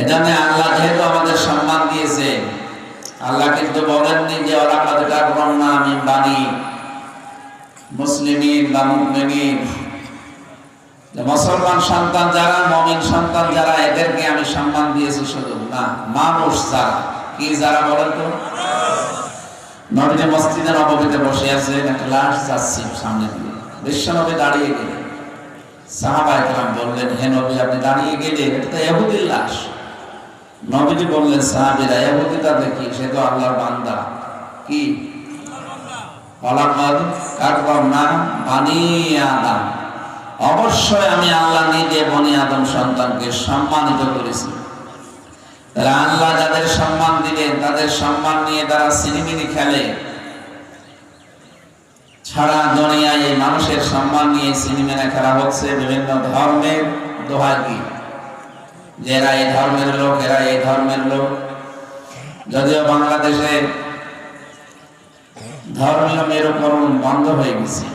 এজন্য আল্লাহ যেহেতু আমাদের সম্মান দিয়েছে, আল্লাহ কিন্তু বলেননি যে ওয়ালাকাদ কাররামনা মিন বানি মুসলিমিন বা মুমিনিন, মুসলমান সন্তান যারা, মুমিন সন্তান যারা, এদেরকে আমি সম্মান দিয়েছি শুধু না, মানুষ যারা, কি যারা বলেন তো? নবীজি মসজিদে নববীতে বসে আছেন, একটা লাশ যাচ্ছে সামনে দিয়ে, বিশ্বনবী দাঁড়িয়ে গেলেন। সাহাবায়ে কেরাম বললেন, হে নবী আপনি দাঁড়িয়ে গেলেন, এটা তো ইহুদির লাশ। নবীজি বললেন, সাহাবীরা ইহুদিটা দেখি, সে তো আল্লাহর বান্দা। কি ওয়ালাকাদ কাররামনা বানি আদম, অবশ্যই আমি আল্লাহ নিজে বনি আদম সন্তানকে সম্মানিত করেছি। তারা আল্লাহ যাদের সম্মান দিলেন, তাদের সম্মান নিয়ে তারা সিনেমিনি খেলে। সারা দুনিয়ায় এই মানুষের সম্মান নিয়ে সিনেমিনা খেলা হচ্ছে। বিভিন্ন ধর্মের দোহাই কি, যে এরা এই ধর্মের লোক, এরা এই ধর্মের লোক। যদিও বাংলাদেশে ধর্মীয় মেরুকরণ বন্ধ হয়ে গেছে।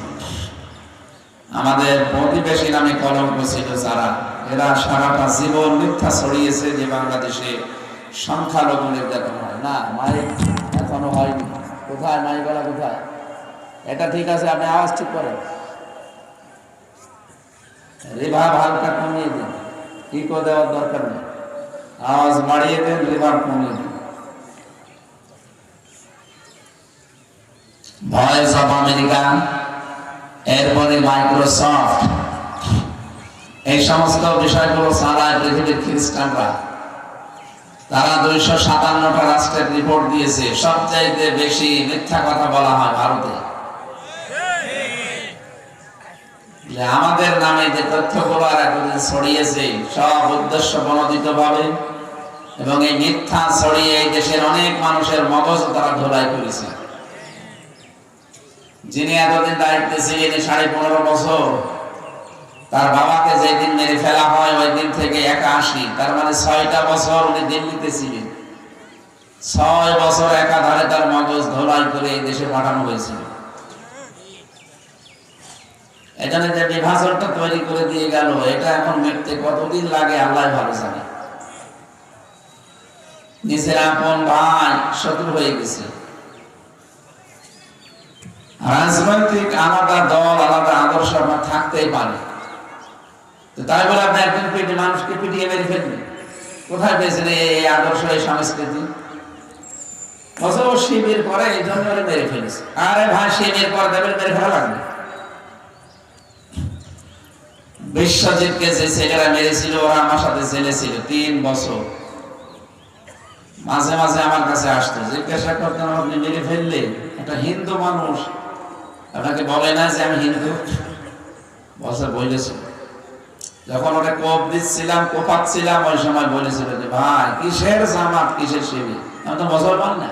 আমাদের প্রতিবেশী নামে কলঙ্ক ছিল যারা, এরা সারাটা জীবন মিথ্যা ছড়িয়েছে যে বাংলাদেশে সংখ্যালঘু নির্যাতন হয় না। মাইক এখনো হয়নি। কোথায় মাইকওয়ালা, কোথায়? এটা ঠিক আছে, আপনি আওয়াজ ঠিক করেন, রিভাব হালকা কমিয়ে দিন, ইকো দেওয়ার দরকার নেই, আওয়াজ বাড়িয়ে দেন, রিভাব কমিয়ে দিন। ভয়েস অফ আমেরিকা, এরপরে মাইক্রোসফট, এই সমস্ত বিষয়গুলো চালায় পৃথিবীর খ্রিস্টানরা। তারা 257টা রাষ্ট্রের রিপোর্ট দিয়েছে, সবচাইতে বেশি মিথ্যা কথা বলা হয় ভারতে। আমাদের নামে যে তথ্যগুলো এতদিন ছড়িয়েছে, সব উদ্দেশ্য প্রণোদিত ভাবে, এবং এই মিথ্যা ছড়িয়ে এই দেশের অনেক মানুষের মগজ তারা ধোলাই করেছে। যিনি এতদিন দায়িত্বে ছিলেন 15.5 বছর, তার বাবাকে যেদিন মেরে ফেলা হয় ওই দিন থেকে 81, তার মানে 6টা বছর উনি দিল্লিতে ছিলেন। 6 বছর একাধারে তার মগজ ধোলাই করে এই দেশে পাঠানো হয়েছিল। এখানে যে বিভাজনটা তৈরি করে দিয়ে গেল, এটা এখন মিটতে কতদিন লাগে আল্লাহ ভালো জানে। নিজের আপন ভাই শত্রু হয়ে গেছে। রাজনৈতিক আলাদা দল, আলাদা আদর্শ আপনার থাকতেই পারে, তো তাই বলে আপনি একজন মানুষকে পিটিয়ে মেরে ফেলবেন? কোথায় পেয়েছেন এই আদর্শ, এই সংস্কৃতি? বছর শিবির করে এই জন্য মেরে ফেলেছে। আরে ভাই, শিবির পর দেবেন, মেরে ফেলা লাগবে। বিশ্বজিৎকে যে ছেলেরা মেরেছিল, ওরা আমার সাথে জেলে ছিল 3 বছর। মাঝে মাঝে আমার কাছে আসতো, জিজ্ঞাসা করতেন, আপনি মেরে ফেললে? একটা হিন্দু মানুষ আপনাকে বলে না যে আমি হিন্দু? বছর বলেছিল, যখন ওটা কোপ দিচ্ছিলাম, কোপাচ্ছিলাম, ওই সময় বলেছিল যে ভাই কিসের জামাত, কিসের শিবির, আমি তো মুসলমান না।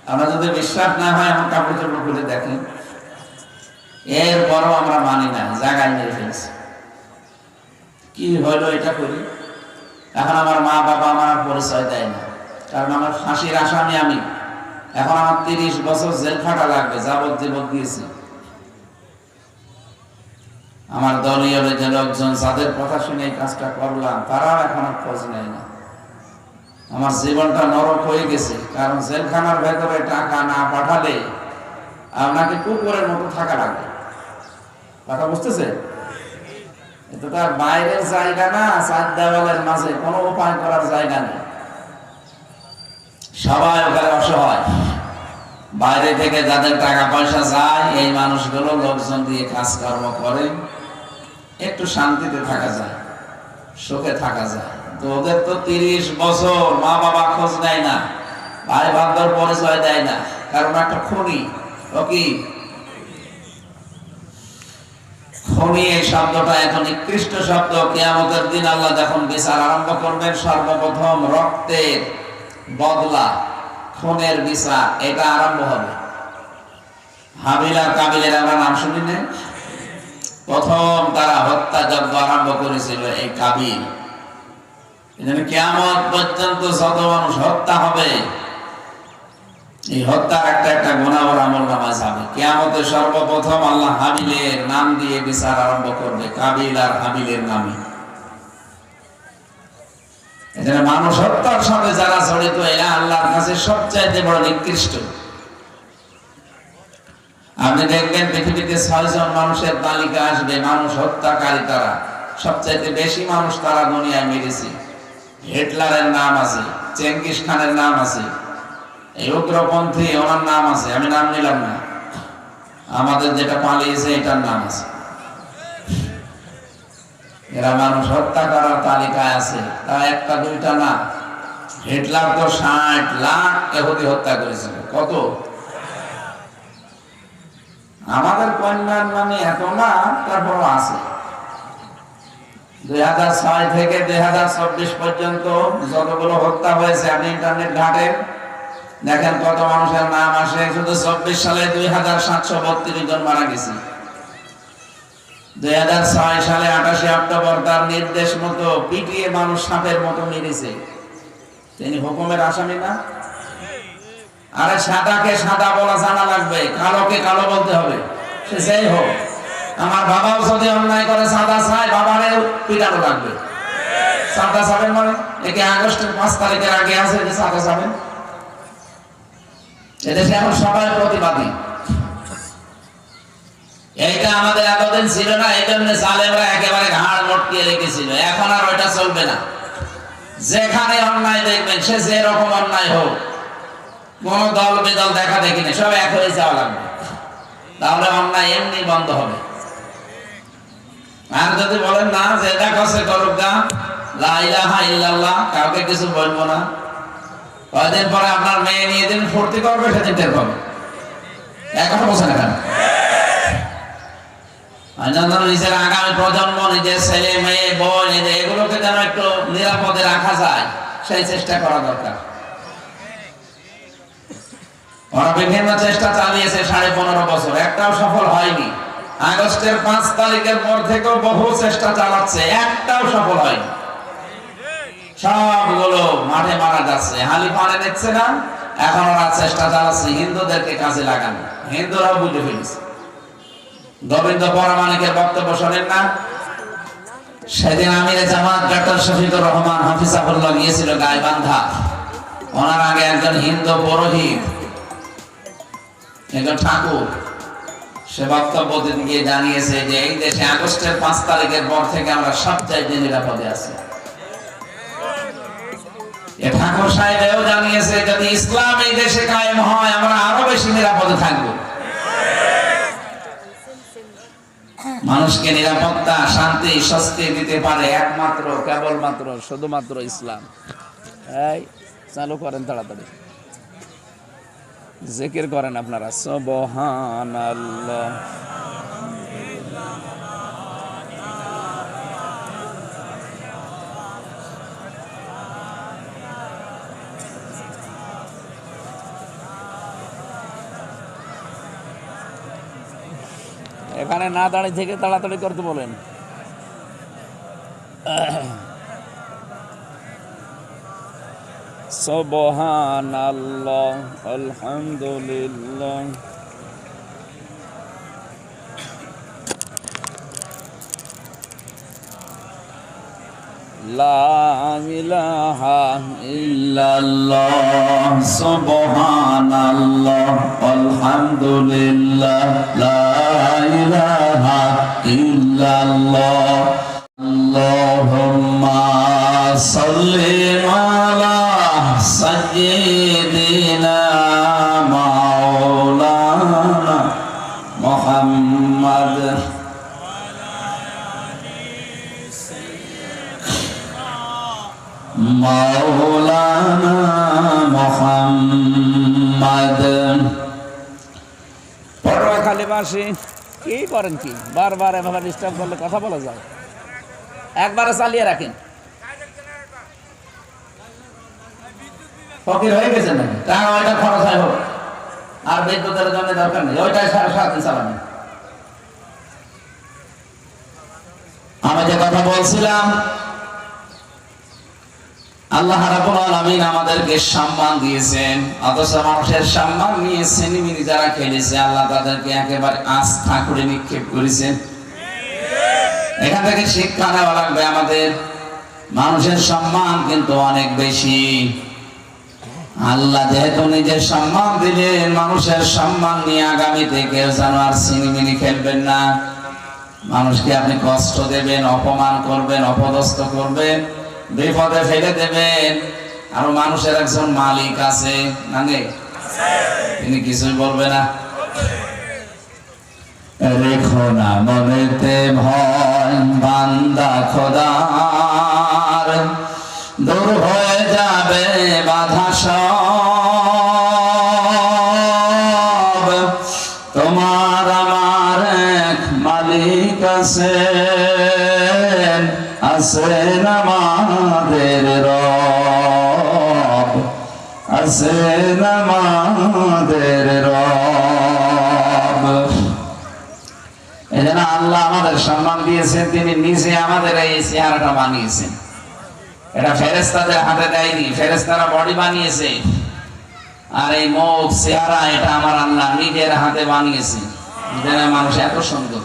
আমরা যদি বিশ্বাস না হয় আমার কাপড় চোপড় খুলে দেখেন। এরপরও আমরা মানি না, জায়গায় মেরে ফেলছি। কি হইলো এটা করি? এখন আমার মা বাবা আমার পরিচয় দেয় না, কারণ আমার ফাঁসির আসামি আমি। এখন আমার 30 বছর জেল খাটা লাগবে, যাবজ্জীবন দিয়েছি। আমার দলীয় যে লোকজন, যাদের কথা শুনে এই কাজটা করলাম, তারাও এখন আর খোঁজ নেয় না। আমার জীবনটা নরক হয়ে গেছে, কারণ জেলখানার ভেতরে টাকা না পাঠালে আপনাকে কুকুরের মতো থাকা লাগে। কথা বুঝতেছে? এটা তার বাইরের জায়গা না, 4 দেওয়ালের মাঝে কোনো উপায় করার জায়গা নেই। সবাই ওখানে অসহায়। বাইরে থেকে যাদের টাকা পয়সা যায়, এই মানুষগুলো লোকজন দিয়ে কাজকর্ম করে, একটু শান্তিতে থাকা যায়, সুখে থাকা যায়। তো ওদের তো 30 বছর মা বাবা খোঁজ নেয় না, ভাই বান্ধব পরিচয় দেয় না, কারণ একটা খুনি। ও কি খুনি? এই শব্দটা এখন নিকৃষ্ট শব্দ। কিয়ামতের দিন আল্লাহ যখন বিচার আরম্ভ করবেন, সর্বপ্রথম রক্তের বদলা, খুনের বিচার, এটা আরম্ভ হবে। হাবিল আর কাবিলের আমরা নাম শুনি না? প্রথম তারা হত্যাযজ্ঞ আরম্ভ করেছিল এই কাবিল। কিয়ামত পর্যন্ত যত মানুষ হত্যা হবে, এই হত্যার একটা একটা গুনাহর আমলনামায় যাবে। কিয়ামতে সর্বপ্রথম আল্লাহ হাবিলের নাম দিয়ে বিচার আরম্ভ করবে, কাবিল আর হাবিলের নামে। এখানে মানুষ হত্যার সাথে যারা জড়িত এরা আল্লাহর কাছে সবচাইতে বড় নিকৃষ্ট। আপনি দেখবেন পৃথিবীতে 6 জন মানুষের তালিকা আসবে, মানুষ হত্যাকারী তারা, সবচাইতে বেশি মানুষ তারা দুনিয়ায় মেরেছে। হিটলারের নাম আছে, চেঙ্গিস খানের নাম আছে, এই উগ্রপন্থী ওনার নাম আছে, আমি নাম নিলাম না। আমাদের যেটা পালিয়েছে এটার নাম আছে। এরা মানুষ হত্যা করার তালিকায় আছে, তা একটা দুইটা না। হিটলার তো 60 লাখ ইহুদি হত্যা করেছিল। কত? আমাদের কন্যার নামে এত না, তারপরও আছে। 2006 থেকে 2024 পর্যন্ত যতগুলো হত্যা হয়েছে আপনি ইন্টারনেট ঘাটেন, দেখেন কত মানুষের নাম আসে। শুধু 24 সালে 2732 জন মারা গেছে। 2006 সালে 28 অক্টোবর তার নির্দেশ মতো পিটিয়ে মানুষ সাপের মতো মেরেছে। তিনি হুকুমের আসামি না? আরে সাদাকে সাদা বলা জানা লাগবে, কালোকে কালো বলতে হবে, সে যেই হোক। আমার বাবাও যদি অন্যায় করে সাদা চায়, বাবারে পিটানো লাগবে। সাদা চাবেন মানে একে আগস্টের 5 তারিখের আগে আছে যে সাদা চাবেন। এদেশে এখন সবাই প্রতিবাদী। এইটা আমাদের এতদিন ছিল না, এই জন্য জালেমরা একেবারে ঘাড় মটকিয়ে রেখেছিল। এখন আর ওইটা চলবে না। যেখানে অন্যায় দেখবেন, সে যে রকম অন্যায় হোক, কোন দল বেদল দেখা দেখি না, সব এক হয়ে যাওয়া লাগবে, তাহলে অন্যায় এমনি বন্ধ হবে। আর যদি বলেন না যে এটা কাছে করুক গা, লা ইলাহা ইল্লাল্লাহ, কাউকে কিছু বলবো না, কয়দিন পরে আপনার মেয়ে নিয়ে দিন ফুর্তি করবে, সেদিন টের পাবে। এখন বোঝেন না নিজের আগামী প্রজন্ম, নিজের ছেলে মেয়ে বই, এগুলোকে যেন একটু নিরাপদে রাখা যায়, সেই চেষ্টা করা দরকার। ওরা বিভিন্ন চেষ্টা চালিয়েছে 15.5 বছর, একটাও সফল হয়নি। আগস্টের 5 তারিখের পর থেকেও বহু চেষ্টা চালাচ্ছে, একটাও সফল হয়নি। সবগুলো মাঠে মারা যাচ্ছে, হালি পানে দেখছে না। এখন ওরা চেষ্টা চালাচ্ছে হিন্দুদেরকে কাজে লাগানো। হিন্দুরাও বুঝে ফেলেছে। গোবিন্দ পরামানিকের বক্তব্য শোনেন না? সেদিন আমিরে জামাত ডক্টর শফিকুর রহমান হাফিজাহুল্লাহ গিয়েছিল গাইবান্ধা। ওনার আগে একজন হিন্দু পুরোহিত, একজন ঠাকুর, সে বক্তব্য গিয়ে জানিয়েছে যে এই দেশে আগস্টের 5 তারিখের পর থেকে আমরা সবচাইতে নিরাপদে আছি। ঠাকুর সাহেবও জানিয়েছে যদি ইসলাম এই দেশে কায়েম হয়, আমরা আরো বেশি নিরাপদে থাকবো। মানুষকে নিরাপত্তা, শান্তি, স্বস্তি দিতে পারে একমাত্র, কেবলমাত্র, শুধুমাত্র ইসলাম। এই চালু করেন তাড়াতাড়ি, জিকির করেন আপনারা। সুবহানাল্লাহ। এখানে না দাঁড়িয়ে থেকে তাড়াতাড়ি করতে বলেন। সুবহানাল্লাহ, আলহামদুলিল্লাহ, লা ইলাহা ইল্লাল্লাহ, সুবহানাল্লাহ, আলহামদুলিল্লাহ, লা ইলাহা ইল্লাল্লাহ, আল্লাহুম্মা সাল্লি আলা সাইয়্যিদিনা মাওলানা মুহাম্মদ মাওলানা মুহাম্মদ। পটুয়াখালীবাসী কি করেন, কি বারবার এভাবে ডিস্টার্ব করলে কথা বলা যায়? একবারে চালিয়ে রাখেন। ফকির হয়ে গেছে নাকি? টাকা ওইটা খরচ হয় হোক, আর বিদ্যুতের জন্য দরকার নেই, ওইটাই সারাদিন চালাবেন। আমি যে কথা বলছিলাম, আল্লাহ রাব্বুল আলামিন আমাদেরকে সম্মান দিয়েছেন, অথচ মানুষের সম্মান নিয়ে সিনেমিনি যারা খেলেছে, আল্লাহ তাদেরকে একেবারে আস্থা করে নিক্ষেপ করেছেন। এখান থেকে শিক্ষা নেওয়া লাগবে আমাদের। মানুষের সম্মান কিন্তু অনেক বেশি। আল্লাহ যেহেতু নিজের সম্মান দিলেন, মানুষের সম্মান নিয়ে আগামীতে কেউ যেন আর ছিনিমিনি খেলবেন না। মানুষকে আপনি কষ্ট দেবেন, অপমান করবেন, অপদস্থ করবেন, বিপদে ফেলে দেবেন। আর মানুষের একজন মালিক আছে না নেই? তিনি কিছুই বলবে না। রেখো না মনেতে ভয় বান্দা খোদার, দূর হয়ে যাবে বাধা সব। তোমার আমার এক মালিক আছেন, আছেন আমাদের রব, আছেন আমাদের রব। এজন্য আল্লাহ আমাদের সম্মান দিয়েছেন, তিনি নিজে আমাদের এই চেহারাটা বানিয়েছেন। এটা ফেরেশতাদের হাতে দেয়নি, ফেরেশতারা বডি বানিয়েছে। আর এই মুখ চেহারা এটা আমার আল্লাহ নিজের হাতে বানিয়েছে। মানুষ এত সুন্দর।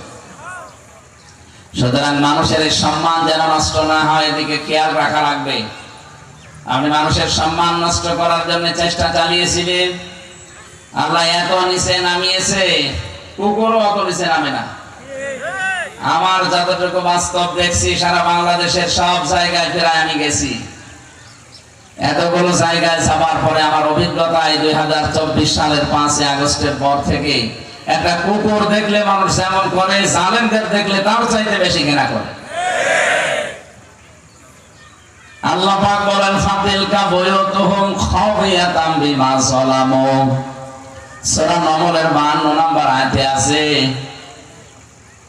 সুতরাং মানুষের এই সম্মান যেন নষ্ট না হয়, এদিকে খেয়াল রাখা লাগবে। আপনি মানুষের সম্মান নষ্ট করার জন্য চেষ্টা চালিয়েছিলেন, আল্লাহ এত নিচে নামিয়েছে, কুকুরও অত নিচে নামে না। আমার যতটুকু বাস্তব দেখছি, সারা বাংলাদেশের সব জায়গায় প্রায় আমি গেছি। এতগুলো জায়গায় যাবার পরে আমার অভিজ্ঞতায় 2024 সালের 5 আগস্টের পর থেকে একটা কুকুর দেখলে মানুষ যেমন করে, জালেমদের দেখলে তার চাইতে বেশি ঘৃণা করে। আল্লাহ পাক বলেন, ফাতিলকা বুয়ুতুহুম খাওয়ায়াতাম বিমা যালামু। সূরা নমলের 52 নম্বর আয়াতে আছে,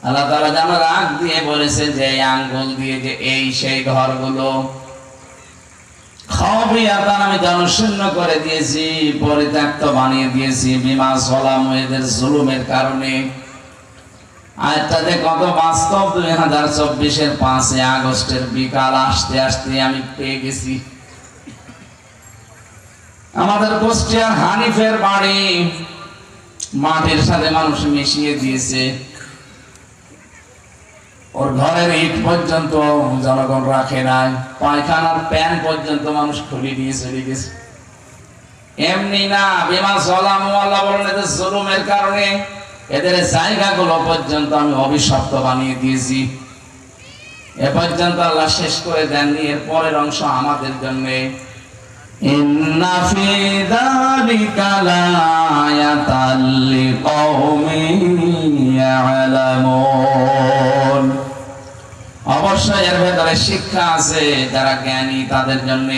আল্লাহ তাআলা যেন রাগ দিয়ে বলেছেন যে এই আঙ্গুল দিয়ে যে এই সেই ঘরগুলো খাওয়ায়াতাম আমি জনশূন্য করে দিয়েছি, পরিত্যক্ত বানিয়ে দিয়েছি, বিমা যালামু এদের জুলুমের কারণে। আয়াতটাতে কত বাস্তব। 2024 5 আগস্টের বিকাল আসতে আসতে আমি পেয়ে গেছি। আমাদের কুষ্টিয়ার হানিফের বাড়ি মাটির সাথে মানুষ মিশিয়ে দিয়েছে। ওর ঘরের ইট পর্যন্ত জনগণ রাখে নাই, পায়খানার প্যান পর্যন্ত মানুষ খুলে দিয়ে চলে গেছে। এমনি না, বিমা যালামু, আল্লাহ বলেন এদের জুলুমের কারণে এদের জায়গাগুলো পর্যন্ত আমি অভিশপ্ত বানিয়ে দিয়েছি। এ পর্যন্ত আল্লাহ শেষ করে দেননি, এর পরের অংশ আমাদের জন্য। ইন্না ফি যালিকা লাআয়াতাল লিকাওমিন ইয়ালামুন। অবশ্যই এর ভেতরে শিক্ষা আছে যারা জ্ঞানী তাদের জন্য।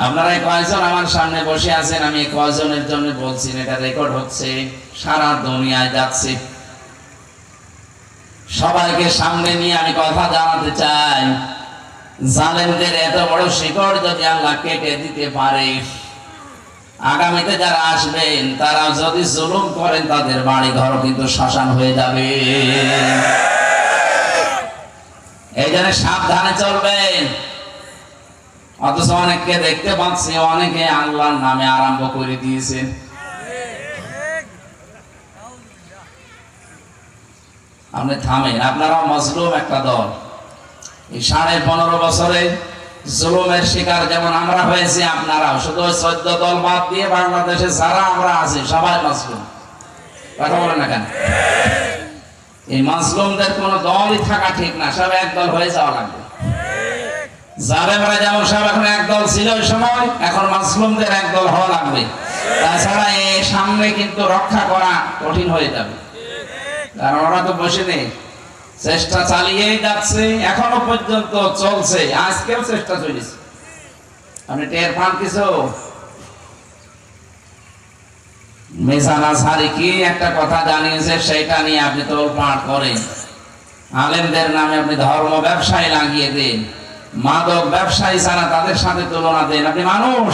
আপনারা কয়জন আমার সামনে বসে আছেন, আমি কয়জনের জন্য বলছি, এটা রেকর্ড হচ্ছে, সারা দুনিয়ায় যাচ্ছে। সবাইকে সামনে নিয়ে আমি কথা জানাতে চাই, জালেমদের এত বড় শিকড় যদি আল্লাহ কেটে দিতে পারে, আগামীতে যারা আসবেন তারা যদি জুলুম করেন তাদের বাড়ি ঘর কিন্তু শ্মশান হয়ে যাবে। এই জন্য সাবধানে চলবেন। অথচ অনেককে দেখতে পাচ্ছি, অনেকে আল্লাহর নামে আরম্ভ করে দিয়েছেন। আপনি থামেন, আপনারাও মজলুম একটা দল। এই 15.5 বছরে জুলুমের শিকার যেমন আমরা হয়েছি, আপনারাও। শুধু 14 দল বাদ দিয়ে বাংলাদেশে যারা আমরা আছি সবাই মজলুম। কথা বলেন না কেন? এই মাজলুমদের কোন দলই থাকা ঠিক না, সব এক দল হয়ে যাওয়া লাগবে। জালেমরা যেমন সব এখন এক দল ছিল ওই সময়, এখন মাজলুমদের এক দল হওয়া লাগবে। তাছাড়া এই সামনে কিন্তু রক্ষা করা কঠিন হয়ে যাবে, কারণ ওরা তো বসে নেই, চেষ্টা চালিয়েই যাচ্ছে, এখনো পর্যন্ত চলছে, আজকেও চেষ্টা চলেছে। আপনি টের পান কিছু? মিজান আজহারি কি একটা কথা জানিয়েছে, সেটা নিয়ে আপনি তোলপাড় করেন। আলেমদের নামে আপনি ধর্ম ব্যবসায় লাগিয়ে দেন, মাদক ব্যবসায়ী ছাড়া তাদের সাথে তুলনা দেন। আপনি মানুষ,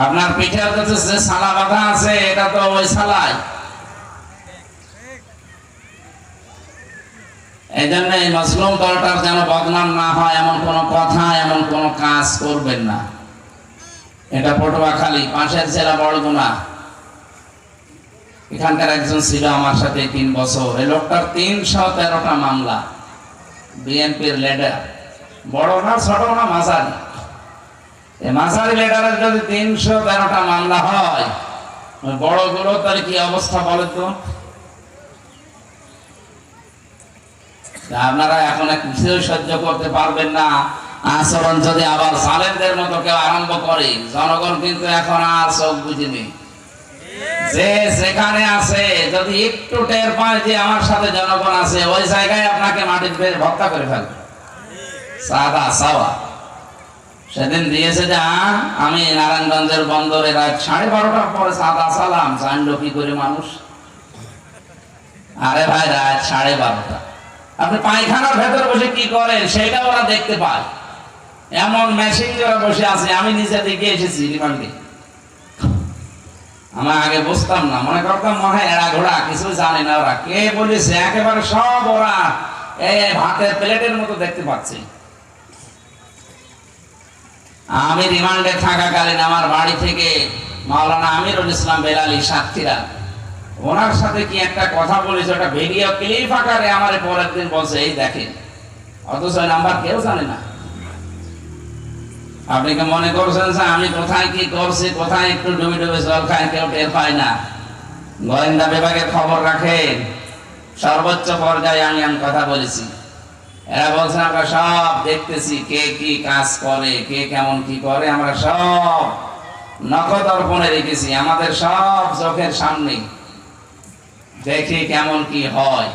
আপনার পিঠের কাছে যে সালা বাঁধা আছে এটা তো ওই সালাই। এই জন্য এই মজলুম দলটার যেন বদনাম না হয় এমন কোন কথা, এমন কোন কাজ করবেন না। এটা পটুয়াখালী, পাশের জেলা বরগুনা। এখানকার একজন ছিল আমার সাথে 3 বছর, এই লোকটার 313টা মামলা। বিএনপির লিডার, বড় না ছোট না মাঝারি, এই মাঝারি লিডারের যদি 313টা মামলা হয়, বড়গুলো তাহলে কি অবস্থা বলেন তো? আপনারা এখন কিছুই সহ্য করতে পারবেন না। আচরণ যদি আবার সালেমদের মতো কেউ আরম্ভ করে, জনগণ কিন্তু এখন আর চোখ বুঝিনি। যে যেখানে আছে যদি একটু টের পায় যে আমার সাথে জনগণ আছে, ওই জায়গায় আপনাকে মাটির পেয়ে ভক্তা করে ফেলবে। সাদা সাওয়া সেদিন দিয়েছে যে আমি নারায়ণগঞ্জের বন্দরে রাত 12:30টার পরে সাদা সালাম, জানলো কি করে মানুষ? আরে ভাই, রাত 12:30, আপনি পায়খানার ভেতর বসে কি করেন সেটা ওরা দেখতে পায়। এমন মেশিন যারা বসে আছে, আমি নিজে দেখে এসেছি রিমান্ডে। আমার আগে বুঝতাম না, মনে করতাম মনে হয় এরা ঘোড়া, কিছু জানে না ওরা। কে বলেছে? একেবারে সব ওরা এই ভাতের প্লেটের মতো দেখতে পাচ্ছে। আমি রিমান্ডে থাকাকালীন আমার বাড়ি থেকে মাওলানা আমিরুল ইসলাম বেলালী সাতক্ষীরা, ওনার সাথে কি একটা কথা বলেছে, ওটা ভিডিও ক্লিপ আকারে আমার পরের দিন বলছে, এই দেখেন। অথচ ওই নাম্বার কেউ জানে না। আপনি কি মনে করছেন যে আমি কোথায় কি করছি, কোথায় একটু ডুবে ডুবে জল খায়, কেউ টের পায় না? গোয়েন্দা বিভাগের খবর রাখেন, সর্বোচ্চ পর্যায়ে আমি কথা বলেছি। এরা বলছেন আমরা সব দেখতেছি, কে কি কাজ করে, কে কেমন কি করে, আমরা সব নখদর্পণে রেখেছি, আমাদের সব চোখের সামনে দেখি কেমন কি হয়।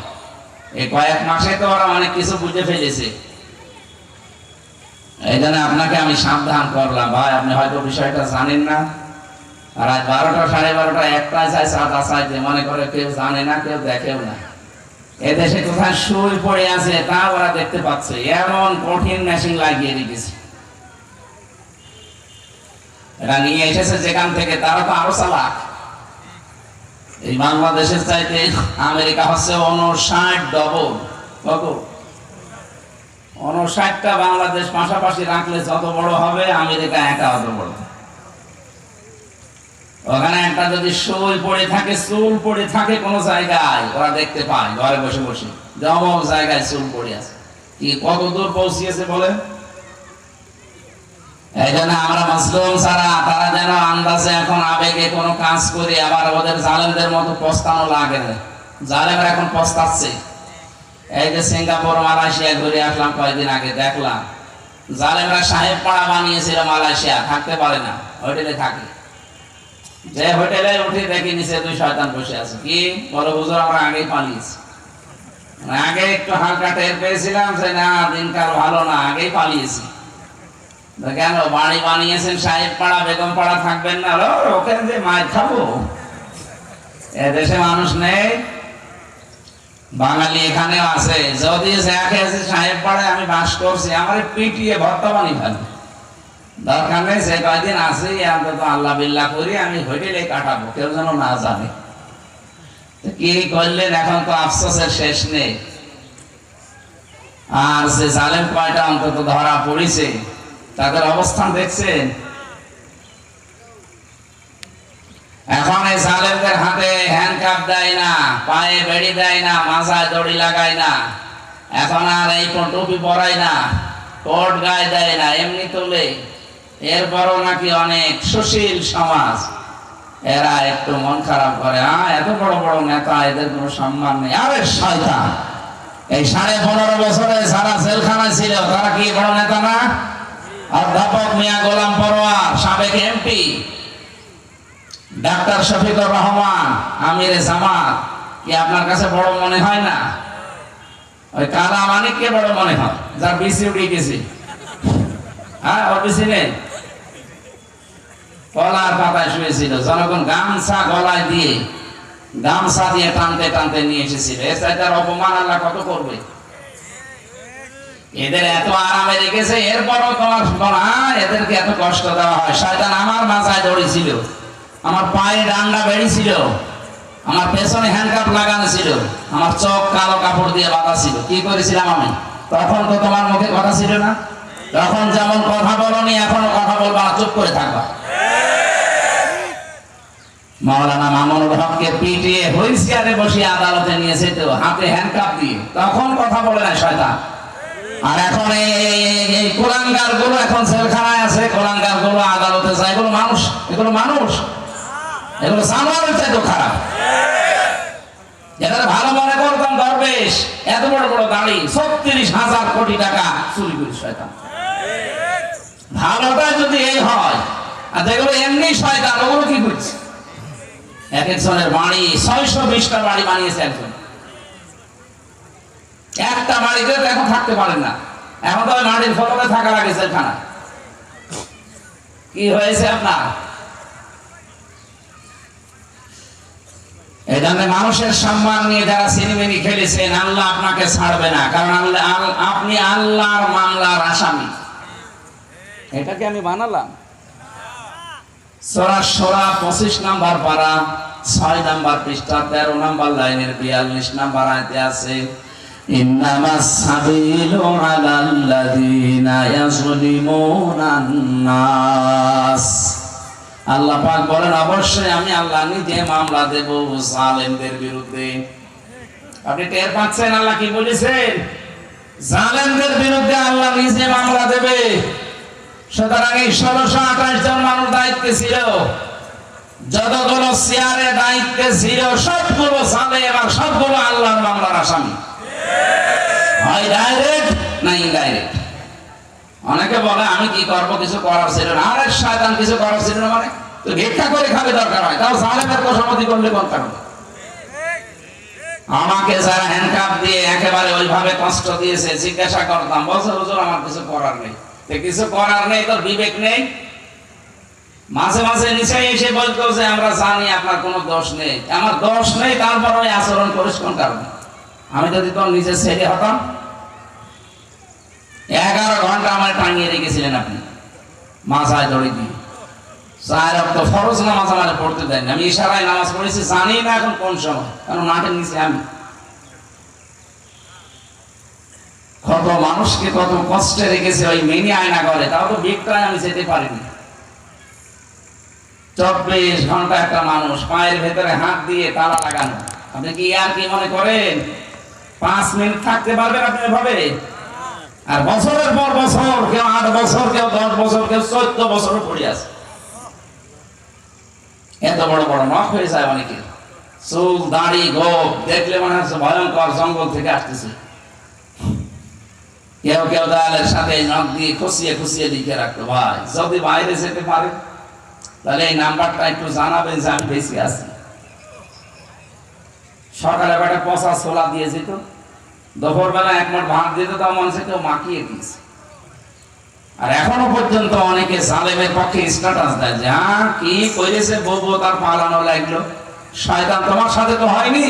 এই কয়েক মাসে তো ওরা অনেক কিছু বুঝে ফেলেছে। এই জন্য আপনাকে আমি সাবধান করলাম, ভাই আপনি হয়তো বিষয়টা জানেন না। রাত 12টা 12:30 একটায় যায় সাদা চাইতে, মনে করে কেউ জানে না, কেউ দেখেও না। এদেশে কোথায় শুয়ে পড়ে আছে তা ওরা দেখতে পাচ্ছে, এমন কঠিন মেশিন লাগিয়ে রেখেছে। এটা নিয়ে এসেছে যেখান থেকে, তারা তো আরো চালাক। এই বাংলাদেশের চাইতে আমেরিকা হচ্ছে 59 ডবল। কত? 59টা বাংলাদেশ পাশাপাশি রাখলে যত বড় হবে, আমেরিকা একা অত বড়। ওখানে একটা যদি শুয়ে পড়ে থাকে, চুল পড়ে থাকে কোন জায়গায়, ওরা দেখতে পায় ঘরে বসে বসে, যেমন জায়গায় চুল পড়ে আছে। কি কত দূর পৌঁছিয়েছে বলেন? এই জন্য আমরা মাসলুম ছাড়া তারা যেন আন্দাজে এখন আবেগে কোনো কাজ করে আবার ওদের জালেমদের মতো পস্তানো লাগে না। জালেমরা এখন পস্তাচ্ছে। এই যে সিঙ্গাপুর মালয়েশিয়া ঘুরে আসলাম কয়েকদিন আগে, দেখলাম জালেমরা সাহেব পাড়া বানিয়েছিল মালয়েশিয়া, থাকতে পারে না, হোটেলে থাকে। যে হোটেলে উঠে দেখি নিচে 2 শয়তান বসে আছে। কি বলো হুজুর, আমরা আগেই পালিয়েছি। আগে একটু হালকা টের পেয়েছিলাম যে না দিনকাল ভালো না, আগেই পালিয়েছি। কেন? বাড়ি বানিয়েছেন সাহেব পাড়া, বেগম পাড়া, থাকবেন না? ওখানে যে মায়ের খাবো। এদেশে মানুষ নেই, বাঙালি এখানেও আছে। যদি সাহেব পাড়ায় আমি বাস করছি, আমার পিটিয়ে ভর্তা বানিয়ে ফেলবে। দরকার নেই, সে কয়দিন আছে অন্তত আল্লাহ বিল্লাহ করি আমি হোটেলে কাটাবো, কেউ যেন না জানে। কি করলেন? এখন তো আফসোসের শেষ নেই। আর সে জালেম কয়টা অন্তত ধরা পড়েছে, তাদের অবস্থান দেখছেন? এখন এই জালেমদের হাতে হ্যান্ডকাপ দেয় না, পায়ে বেড়ি দেয় না, মাথায় দড়ি লাগায় না, এখন আর এই টুপি পরায় না, কোট গায়ে দেয় না, এমনি তোলে। এরপরও নাকি অনেক সুশীল সমাজ, এরা একটু মন খারাপ করে, এত বড় বড় নেতা, এদের কোনো সম্মান নেই। আরে শয়তান, এই 15.5 বছরে সারা জেলখানায় ছিল, তারা কি বড় নেতা না? অধ্যাপক মিয়া গোলাম পরোয়ার, সাবেক এমপি, ডাক্তার শফিকুর রহমান, আমিরে জামাত, কি আপনার কাছে বড় মনে হয় না? ওই কালা মানিককে বড় মনে হয়, যার বিসি উঠে গেছে। হ্যাঁ, ওর বিসি নেই, কলার পাতায় শুয়েছিল, জনগণ গামছা গলায় দিয়ে, গামছা দিয়ে টানতে টানতে নিয়ে এসেছিল। এর চাইতে অপমান আল্লাহ কত করবে? এদের এত আরামে রেখেছে, এরপরও তোমার এদেরকে এত কষ্ট দেওয়া হয়। শয়তান আমার মাথায় দড়িছিল, আমার পায়ে ডান্ডা বেড়েছিল, আমার পেছনে হ্যান্ডকাপ লাগানো ছিল, আমার চোখ কালো কাপড় দিয়ে বাঁধা ছিল। কি করেছিলাম আমি? তখন তো তোমার মুখে কথা ছিল না। তখন যেমন কথা বলনি, এখনো কথা বলবা, চুপ করে থাকবা। মাওলানা মামুনুল হককে পিটিয়ে হুইল চেয়ারে বসিয়ে আদালতে নিয়েছে, তো হাতে হ্যান্ডকাপ দিয়ে, তখন কথা বলে না শয়তান। আর এখন এই কুলাঙ্গার গুলো এখন জেলখানায় আছে, কুলাঙ্গার গুলো আদালতে যায়। এগুলো মানুষ? এগুলো মানুষ? এগুলো জানোয়ারের চাইতে খারাপ। এখানে ভালো মনে করতাম দরবেশ, এত বড় বড় গাড়ি, 36,000 কোটি টাকা চুরি করি শয়তান। ভালোটা যদি এই হয়, আর যেগুলো এমনি শয়তান, ওগুলো কি করছে? এক একজনের বাড়ি 620টা বাড়ি বানিয়েছে একজন। একটা বাড়িতে এখন থাকতে পারেন না, এখন তো মাটির ফলকে থাকা লাগে জেলখানা। কি হয়েছে আপনার? এই জন্য মানুষের সম্মান নিয়ে যারা সিনেমিনি খেলেছেন, আল্লাহ আপনাকে ছাড়বে না, কারণ আপনি আল্লাহর মামলার আসামি। এটাকে আমি বানালাম। সূরা শূরা 25 নম্বর পারা 6 নম্বর পৃষ্ঠা 13 নম্বর লাইনের 42 নম্বর আয়াতে আছে, ইন্নামাস সাবিলু আলাল্লাযিনা ইয়াজলিমুনান নাস। আল্লাহ পাক বলেন, অবশ্যই আমি আল্লাহ নিজে মামলা দেব জালেমদের বিরুদ্ধে। আপনি টের পাচ্ছেন আল্লাহ কি বলেছেন? জালেমদের বিরুদ্ধে আল্লাহ নিজে মামলা দেবে। সুতরাং এই 1628 জন মানুষ দায়িত্বে ছিল, যতগুলো চেয়ারে দায়িত্বে ছিল, সবগুলো জালেম আর সবগুলো আল্লাহর মামলার আসামি, হয় ডাইরেক্ট না ইনডাইরেক্ট। অনেকে বলে আমি কি করবো, কিছু করার ছিল না। আরে শয়তান, কিছু করার ছিল না মানে তো ভিক্ষা করে খাবে দরকার হয়, তাও জালেমের কোষামতি করলে কোন কারণে? আমাকে যারা হ্যান্ডকাপ দিয়ে একেবারে ওইভাবে কষ্ট দিয়েছে, জিজ্ঞাসা করতাম, বলছে হুজুর আমার কিছু করার নেই। কিছু করার নেই, তোর বিবেক নেই? মাঝে মাঝে নিচে এসে বলতো যে আমরা জানি আপনার কোনো দোষ নেই। আমার দোষ নেই, তারপর ওই আচরণ করিস কোন কারণে? আমি যদি তোর নিজের ছেলে হতাম, 11 ঘন্টা আমার টাঙিয়ে রেখেছিলেন আপনি মাথায় দড়ি দিয়ে। 4 ওয়াক্ত ফরজ নামাজ আমার পড়তে দেন। আমি ইশারায় নামাজ পড়েছি, জানি না এখন কোন সময়, কারণ মাঠের নিচে আমি। কত মানুষকে কত কষ্টে রেখেছে ওই মিনি আয়না করে, তাও তো বিকটায় আমি যেতে পারিনি। 24 ঘন্টা একটা মানুষ পায়ের ভেতরে হাত দিয়ে তালা লাগানো। আপনি কি আর কি মনে করেন 5 মিনিট থাকতে পারবেন আপনি এভাবে? আর বছরের পর বছর, কেউ 8 বছর, কেউ 10 বছর, কেউ 14 বছর পড়ে আছে। এত বড় বড় নখ হয়ে যায় অনেকে, চুল দাড়ি গোপ দেখলে মনে হচ্ছে ভয়ঙ্কর জঙ্গল থেকে আসতেছে। কেউ কেউ দেয়ালের সাথে নখ দিয়ে খুশিয়ে খুশিয়ে লিখে রাখতো, ভাই যদি বাইরে যেতে পারে তাহলে এই নাম্বারটা একটু জানাবেন যে আমি বেশি আছি। সকালে বেটা পচা ছোলা দিয়ে যেত, দুপুর বেলা 1 মুঠ ভাত দিত, তাও মনে হচ্ছে কেউ মাখিয়ে দিয়েছে। আর এখনো পর্যন্ত অনেকে জালেমের পক্ষে স্ট্যাটাস দেয় যে হ্যাঁ কি করেছে বউ তার পালানো লাগলো। শয়তান, তোমার সাথে তো হয়নি,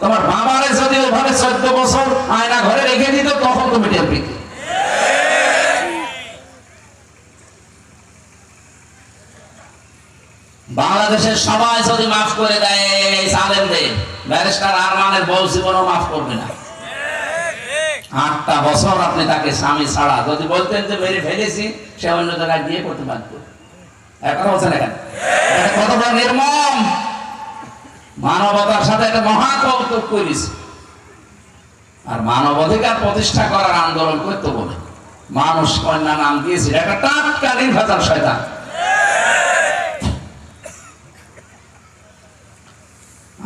তোমার বাবারে যদি ওইভাবে 14 বছর আয়না ঘরে রেখে দিত তখন তুমি টের পেতে। বাংলাদেশের সবাই যদি মাফ করে দেয় এই জালেমদের, ব্যারিস্টার আরমানের বউ জীবনও মাফ করবে না। 8টা বছর আপনি তাকে স্বামী ছাড়া যদি বলতেন যে মেরে ফেলেছি, সে অন্য জায়গায় বিয়ে করতে পারত। একটা বলছেন এখানে কত বড় নির্মম! মানবতার সাথে একটা মহাকৌতুক করিস। আর মানবাধিকার প্রতিষ্ঠা করার আন্দোলন করতে বলে মানুষ কন্যা নাম দিয়েছিল, একটা টাটকা নির্বাচন শয়তান।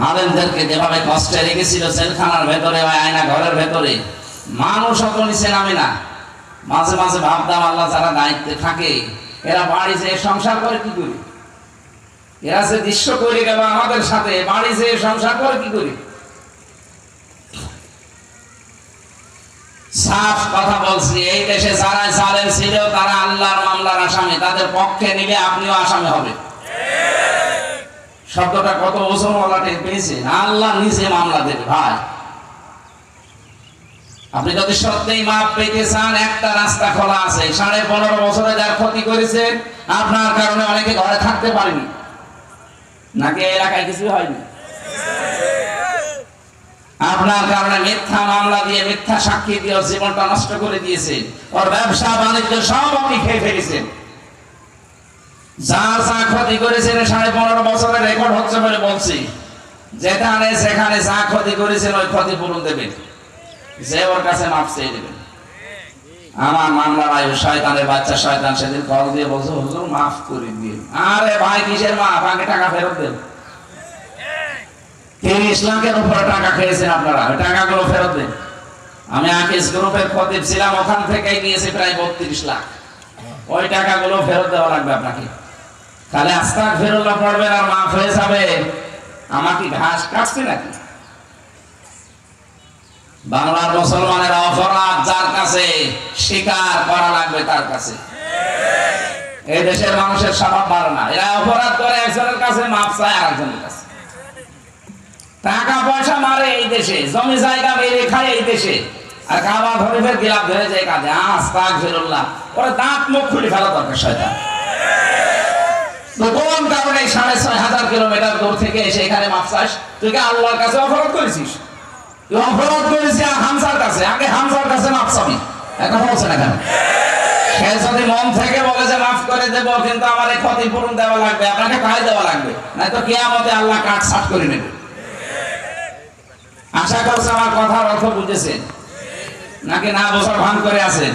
আলেমদেরকে যেভাবে কষ্টে রেখেছিল জেলখানার ভেতরে, আয়না ঘরের ভেতরে, মানুষ অত নিচে নামে না। মাঝে মাঝে ভাবতাম আল্লাহ যারা দায়িত্বে থাকে এরা বাড়ি যেয়ে সংসার করে কি করি? এরা যে দৃশ্য করে গেল আমাদের সাথে, বাড়ি যেয়ে সংসার করে কি করি? সাফ কথা বলছি, এই দেশে যারা জালেম ছিল তারা আল্লাহর মামলার আসামি। তাদের পক্ষে নিলে আপনিও আসামি হবে। শব্দটা কত ওজনওয়ালা টের পেয়েছেন? আল্লাহ নিজে মামলা দেবে। ভাই আপনি যদি সত্যিই মাপ পেতে চান, একটা রাস্তা খোলা আছে। 15.5 বছরে যার ক্ষতি করেছেন, আপনার কারণে অনেকে ঘরে থাকতে পারেনি, নাকি এলাকায় কিছু হয়নি? আপনার কারণে মিথ্যা মামলা দিয়ে, মিথ্যা সাক্ষী দিয়ে জীবনটা নষ্ট করে দিয়েছে। ওর ব্যবসা বাণিজ্য সব আপনি খেয়ে ফেলেছেন। যার যা ক্ষতি করেছেন 15.5 বছরে রেকর্ড হচ্ছে বলে বলছি। যেখানে সেখানে যা ক্ষতি করেছেন ওই ক্ষতিপূরণ দেবেন, যে ওর কাছে মাপ চেয়ে দেবেন। আমার মামলার আয়ু শয়তানের বাচ্চা শয়তান সেদিন কল দিয়ে বলছে হুজুর মাফ করে দিন। আরে ভাই কিসের মাফ, আগে টাকা ফেরত দেন। 30 লাখের উপরে টাকা খেয়েছেন আপনারা, ওই টাকাগুলো ফেরত দেন। আমি আকিস গ্রুপের খতিব ছিলাম, ওখান থেকেই নিয়েছি প্রায় 32 লাখ। ওই টাকাগুলো ফেরত দেওয়া লাগবে আপনাকে। তাহলে আস্তাগফিরুল্লাহ পড়বেন আর মাফ হয়ে যাবে। আমাকে ঘাস কাটছে নাকি? বাংলার মুসলমানের অপরাধ যার কাছে স্বীকার করা লাগবে তার কাছে। এই দেশের মানুষের স্বভাব ভালো না, এরা অপরাধ করে একজনের কাছে, মাফ চায় আরেকজনের কাছে। টাকা পয়সা মারে এই দেশে, জমি জায়গা মেরে খায় এই দেশে, আর কাবা শরীফের গিলাফ ধরে যায় কাজে। আস্তাগফিরুল্লাহ, ওরা দাঁত মুখ খুলে ফেলা দরকার শয়তান। তো কোন কারণে 6500 কিলোমিটার দূর থেকে এসে এখানে মাফ চাস? তুই কি আল্লাহর কাছে অপরাধ করেছিস? তুই অপরাধ করেছিস হামজার কাছে, আগে হামজার কাছে মাফ চাবি। এখন বলছে না কেন? সে যদি মন থেকে বলে যে মাফ করে দেব, কিন্তু আমার এই ক্ষতিপূরণ দেওয়া লাগবে, আপনাকে কাজ দেওয়া লাগবে, নয়তো কিয়ামতে আল্লাহ কাট ছাট করে নেবে। আশা করছি আমার কথার অর্থ বুঝেছেন, নাকি না বোঝার ভান করে আছেন?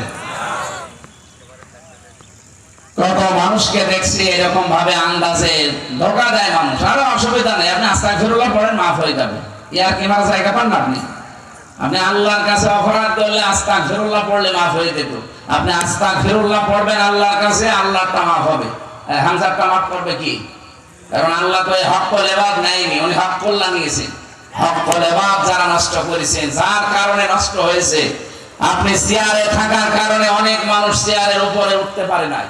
কত মানুষকে দেখছি এরকম ভাবে আন্দাজে ধোকা দেয় মানুষ। আরো অসুবিধা নেই, আপনি আস্তাগফিরুল্লাহ পড়েন, মাফ হয়ে যাবে। ইয়ার কি মারা জায়গা পান না আপনি? আপনি আল্লাহর কাছে অপরাধ করলে আস্তাগফিরুল্লাহ পড়লে মাফ হয়ে যেত। আপনি আস্তাগফিরুল্লাহ পড়বেন আল্লাহর কাছে, আল্লাহরটা মাফ হবে। হামজারটা মাফ করবে কি? কারণ আল্লাহ তো এই হক্কুল ইবাদ নেয়নি, উনি হক্কুল্লাহ নিয়েছেন। হক্কুল ইবাদ যারা নষ্ট করেছেন, যার কারণে নষ্ট হয়েছে। আপনি চেয়ারে থাকার কারণে অনেক মানুষ চেয়ারের উপরে উঠতে পারে নাই।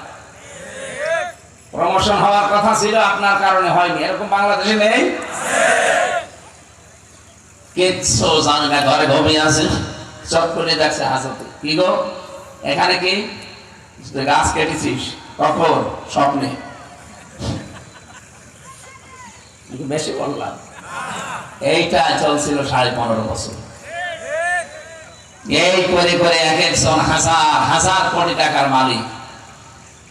প্রমোশন হওয়ার কথা ছিল, আপনার কারণে হয়নি। এরকম বাংলাদেশে নেই? কিচ্ছু জানে না, ঘরে ঘুমিয়ে আছে, চট করে দেখছে হাসতে। কি গো এখানে কি গাছ কেটেছিস? কখন? স্বপ্নে। বেশি বললাম? এইটা চলছিল 15.5 বছর। এই করে করে এক একজন হাজার হাজার কোটি টাকার মালিক,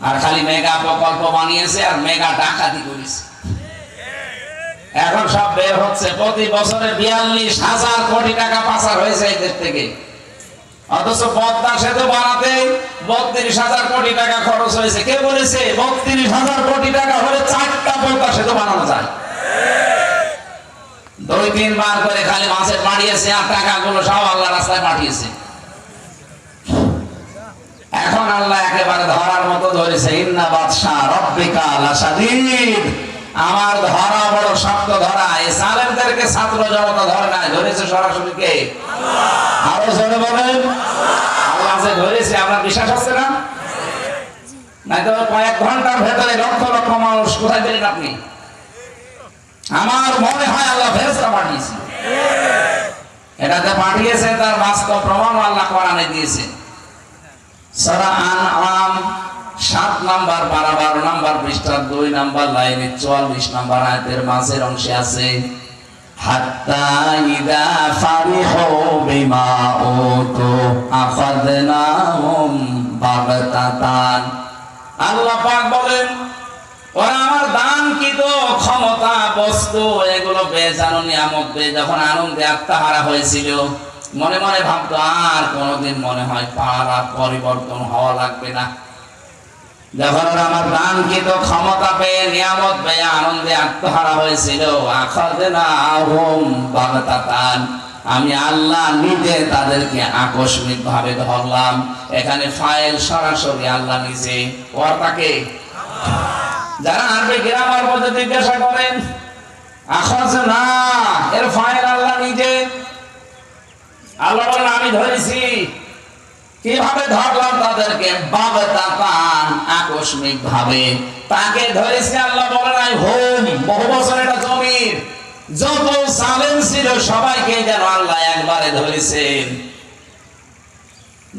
আর খালি মেগা প্রকল্প বানিয়েছে আর মেগা ডাকাতি করেছে। এখন সব বের হচ্ছে, প্রতি বছরে 42,000 কোটি টাকা পাচার হয়েছে এই দেশ থেকে। অথচ পদ্মা সেতু বানাতে 32,000 কোটি টাকা খরচ হয়েছে। কে বলেছে 32,000 কোটি টাকা হলে 4টা পদ্মা সেতু বানানো যায়? 2-3 বার করে খালি মাছের পাঠিয়েছে, আর টাকাগুলো সব আল্লাহ রাস্তায় পাঠিয়েছে। এখন আল্লাহ একেবারে ধরার মতো ধরেছে। ইন্না বাদশা রব্বিকা লাশাদীদ, আমার ধরা বড় শক্ত ধরা। এই জালেমদেরকে ছাত্র জনতা ধরে না, ধরেছে সরাসরি কে? আল্লাহ। আরো জোরে বলেন আল্লাহ যে ধরেছে। আপনার বিশ্বাস হচ্ছে না? নাই তো কয়েক ঘন্টার ভেতরে লক্ষ লক্ষ মানুষ কোথায় পেলেন আপনি? আমার মনে হয় আল্লাহ ফেরেশতা পাঠিয়েছে। এটাতে পাঠিয়েছে, তার বাস্তব প্রমাণ আল্লাহ কোরআনে দিয়েছে। সূরা আনআম 7 নাম্বার 12 নাম্বার পৃষ্ঠার 2 নাম্বার লাইনে 44 নাম্বার আয়াতের মাঝের অংশে আছে, হাত্তা ইদা ফারিহু বিমা উতু আখাযনাহুম বাগতাতান। আল্লাহ পাক বলেন, ওরা আমার দানকৃত ক্ষমতা বস্তু এগুলো বেজানো নিয়ামত পেয়ে যখন আনন্দে আত্মহারা হয়েছিল, মনে মনে ভাবতো আর কোনোদিন মনে হয় পারা পরিবর্তন হওয়া লাগবে না। যখন ওরা আমার দানকৃত ক্ষমতা পেয়ে নিয়ামত পেয়ে আনন্দে আত্মহারা হয়েছিল, আখাযনাহুম বাগতাতান, আমি আল্লাহ নিজে তাদেরকে আকস্মিক ভাবে ধরলাম। এখানে ফাইল সরাসরি আল্লাহ নিজে, ওয়ার্তাকে যারা আরবি গ্রামার মধ্যে জিজ্ঞাসা করেন, আখাযনা এর ফাইল আল্লাহ নিজে। আল্লাহ বলেন আমি ধরেছি। কিভাবে ধরলাম তাদেরকে? বাগতাতান, আকস্মিক ভাবে তাকে ধরেছি। আল্লাহ বলেন আই হোম, বহু বছর এটা জমির যত জালেম ছিল সবাইকে যেন আল্লাহ একবারে ধরেছেন।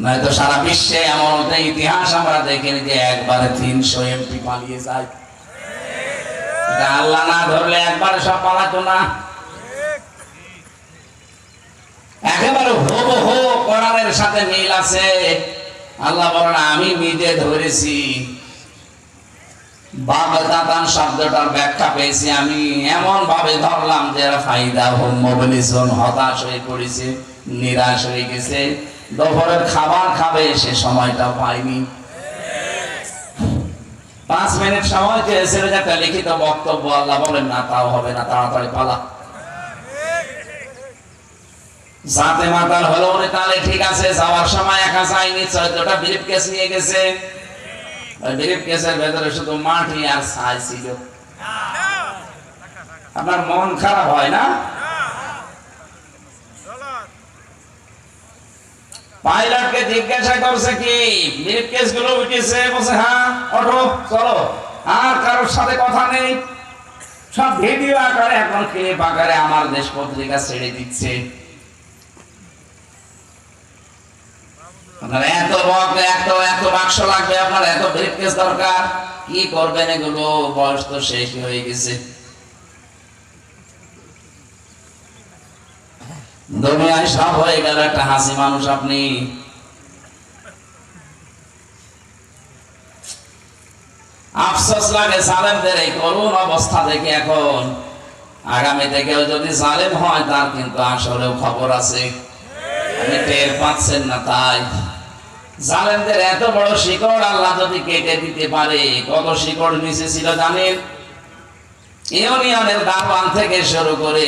নয়তো সারা বিশ্বে এমন ইতিহাস আমরা দেখিনি যে একবারে 300 এমপি পালিয়ে যায়। আল্লাহ না ধরলে একবারে সব পালাতো না। একেবারে হুবহু কোরআনের সাথে মিল আছে। আল্লাহ বলেন আমি নিজে ধরেছি। বাগতাতান শব্দটার ব্যাখ্যা পেয়েছি, আমি এমন ভাবে ধরলাম যে ফাইদা হুম মুবলিসুন, হতাশ হয়ে পড়েছে, নিরাশ হয়ে গেছে, দুপুরের খাবার খাবে সে সময়টা পায়নি। 5 মিনিট সময় চেয়েছিল যে একটা লিখিত বক্তব্য, আল্লাহ বলেন না, তাও হবে না, তাড়াতাড়ি পালা। যাতে মাতাল হলো উনি, তাহলে ঠিক আছে, যাওয়ার সময় একা যায়নি, 14টা ব্রিফ কেস নিয়ে গেছে। ওই ব্রিফ কেসের ভেতরে শুধু মাটি আর ছাই ছিল। আপনার মন খারাপ হয় না? পাইলটকে জিজ্ঞাসা করছে কি ব্রিফ কেস গুলো উঠেছে? বলছে হ্যাঁ, ওঠো চলো। আর কারোর সাথে কথা নেই, সব ভিডিও আকারে এখন ক্লিপ আকারে আমার দেশ পত্রিকা ছেড়ে দিচ্ছে। আপনার এত বাক্স লাগবে, আপনার এত ব্রিফকেস দরকার, কি করবেন এগুলো? বয়স তো শেষ হয়ে গেছে। দুনিয়ায় সব হয়ে গেল, একটা হাসি মানুষ আপনি। আফসোস লাগে জালেমদের এই করুণ অবস্থা দেখে। এখন আগামীতে কেউ যদি জালেম হয়, তার কিন্তু আসলেও খবর আছে, আপনি টের পাচ্ছেন না। তাই জালেমদের এত বড় শিকড় আল্লাহ যদি কেটে দিতে পারে, কত শিকড় নিচে ছিল জানেন? ইউনিয়নের দারওয়ান থেকে শুরু করে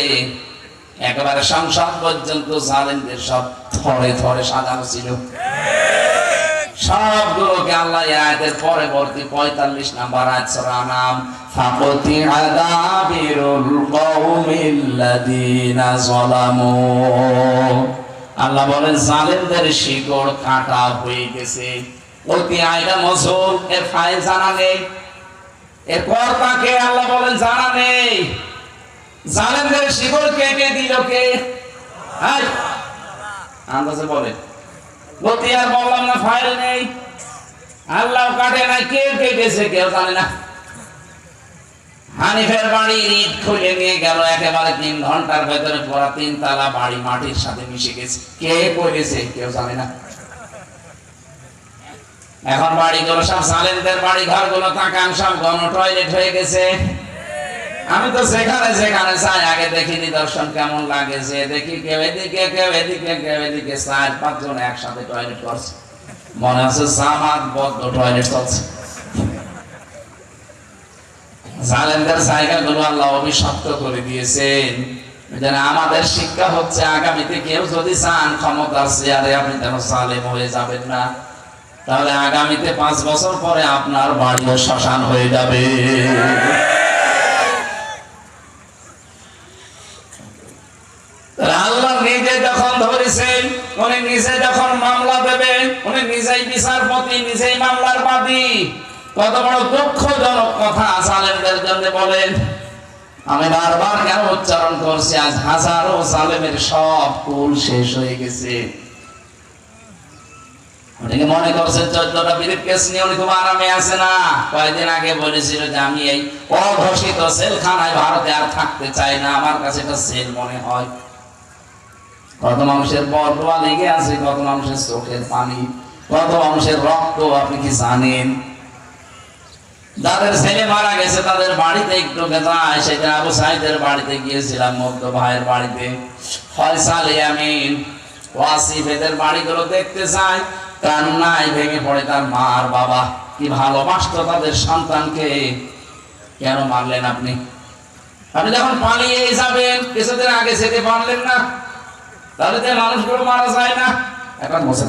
একেবারে সংসদ পর্যন্ত জালেমদের সব থরে থরে সাজানো ছিল। সবগুলোকে আল্লাহ আয়াতের পরবর্তী 45 নাম্বার আয়াত সূরা নাম ফাকতি আদাবিরুল কওমিল্লাযিনা যালামু, আল্লাহ বলেন জালেমদের শিকড় কাটা হয়ে গেছে। অতি আয়টা মজুর, এর ফাইল জানা নেই, এর কর্তাকে আল্লাহ বলেন জানা নেই। জালেমদের শিকড় কেটে দিল কে? আন্দাজে বলে গতি আর বললাম না, ফাইল নেই, আল্লাহ কাটে না, কে কেটেছে কেউ জানে না। হানিফের বাড়ি ইট খুলে নিয়ে গেল, একেবারে 3 ঘন্টার ভেতরে পুরো 3 তলা বাড়ি মাটির সাথে মিশে গেছে। কে করেছে কেউ জানে না। এখন বাড়িগুলো সব জালেমদের বাড়ি, ঘরগুলো তাকান সব গণ টয়লেট হয়ে গেছে। আমি তো যেখানে যেখানে যাই আগে দেখি নিদর্শন কেমন লাগে, যে দেখি কেউ এদিকে কেউ এদিকে কেউ এদিকে, 4-5 জন একসাথে টয়লেট করছে, মনে হচ্ছে জামাত বদ্ধ টয়লেট চলছে। জালেমদের জায়গাগুলো আল্লাহ অভিশপ্ত করে দিয়েছেন। আমাদের শিক্ষা হচ্ছে আগামীতে কেউ যদি চান ক্ষমতার চেয়ারে আপনি যেন জালেম হয়ে যাবেন না, তাহলে আগামীতে 5 বছর পরে আপনার বাড়িও শ্মশান হয়ে যাবে। আল্লাহ নিজে যখন ধরেছেন, উনি নিজে যখন মামলা দেবেন, উনি নিজেই বিচারপতি, নিজেই মামলার বাদী। কত বড় দুঃখজনক কথা জালেমদের জন্য বলেন। আমি বারবার কেন উচ্চারণ করছি, আজ হাজারো জালেমের সব কুল শেষ হয়ে গেছে। অনেকে মনে করছে 14টা ব্রিফ কেস নিয়ে উনি খুব আরামে আছে না। কয়েকদিন আগে বলেছিল যে আমি এই অঘোষিত সেলখানায় ভারতে আর থাকতে চাই না, আমার কাছে এটা সেল মনে হয়। কত মানুষের বরদোয়া লেগে আছে, কত মানুষের চোখের পানি, কত মানুষের রক্ত আপনি কি জানেন? যাদের ছেলে মারা গেছে তাদের বাড়িতে একটু যায়। সেটা আবু সাইদের বাড়িতে গিয়েছিলাম, মধ্য ভাইয়ের বাড়িতে, ফয়সাল ইয়ামিন, ওয়াসিফ, এদের বাড়িগুলো দেখতে চাই। কান্নায় ভেঙে পড়ে তার মা আর বাবা। কি ভালোবাসতো তাদের সন্তানকে, কেন মারলেন আপনি? আপনি যখন পালিয়ে যাবেন, কিছুদিন আগে যেতে পারলেন না, তাহলে যে মানুষগুলো মারা যায় না? এখন বসে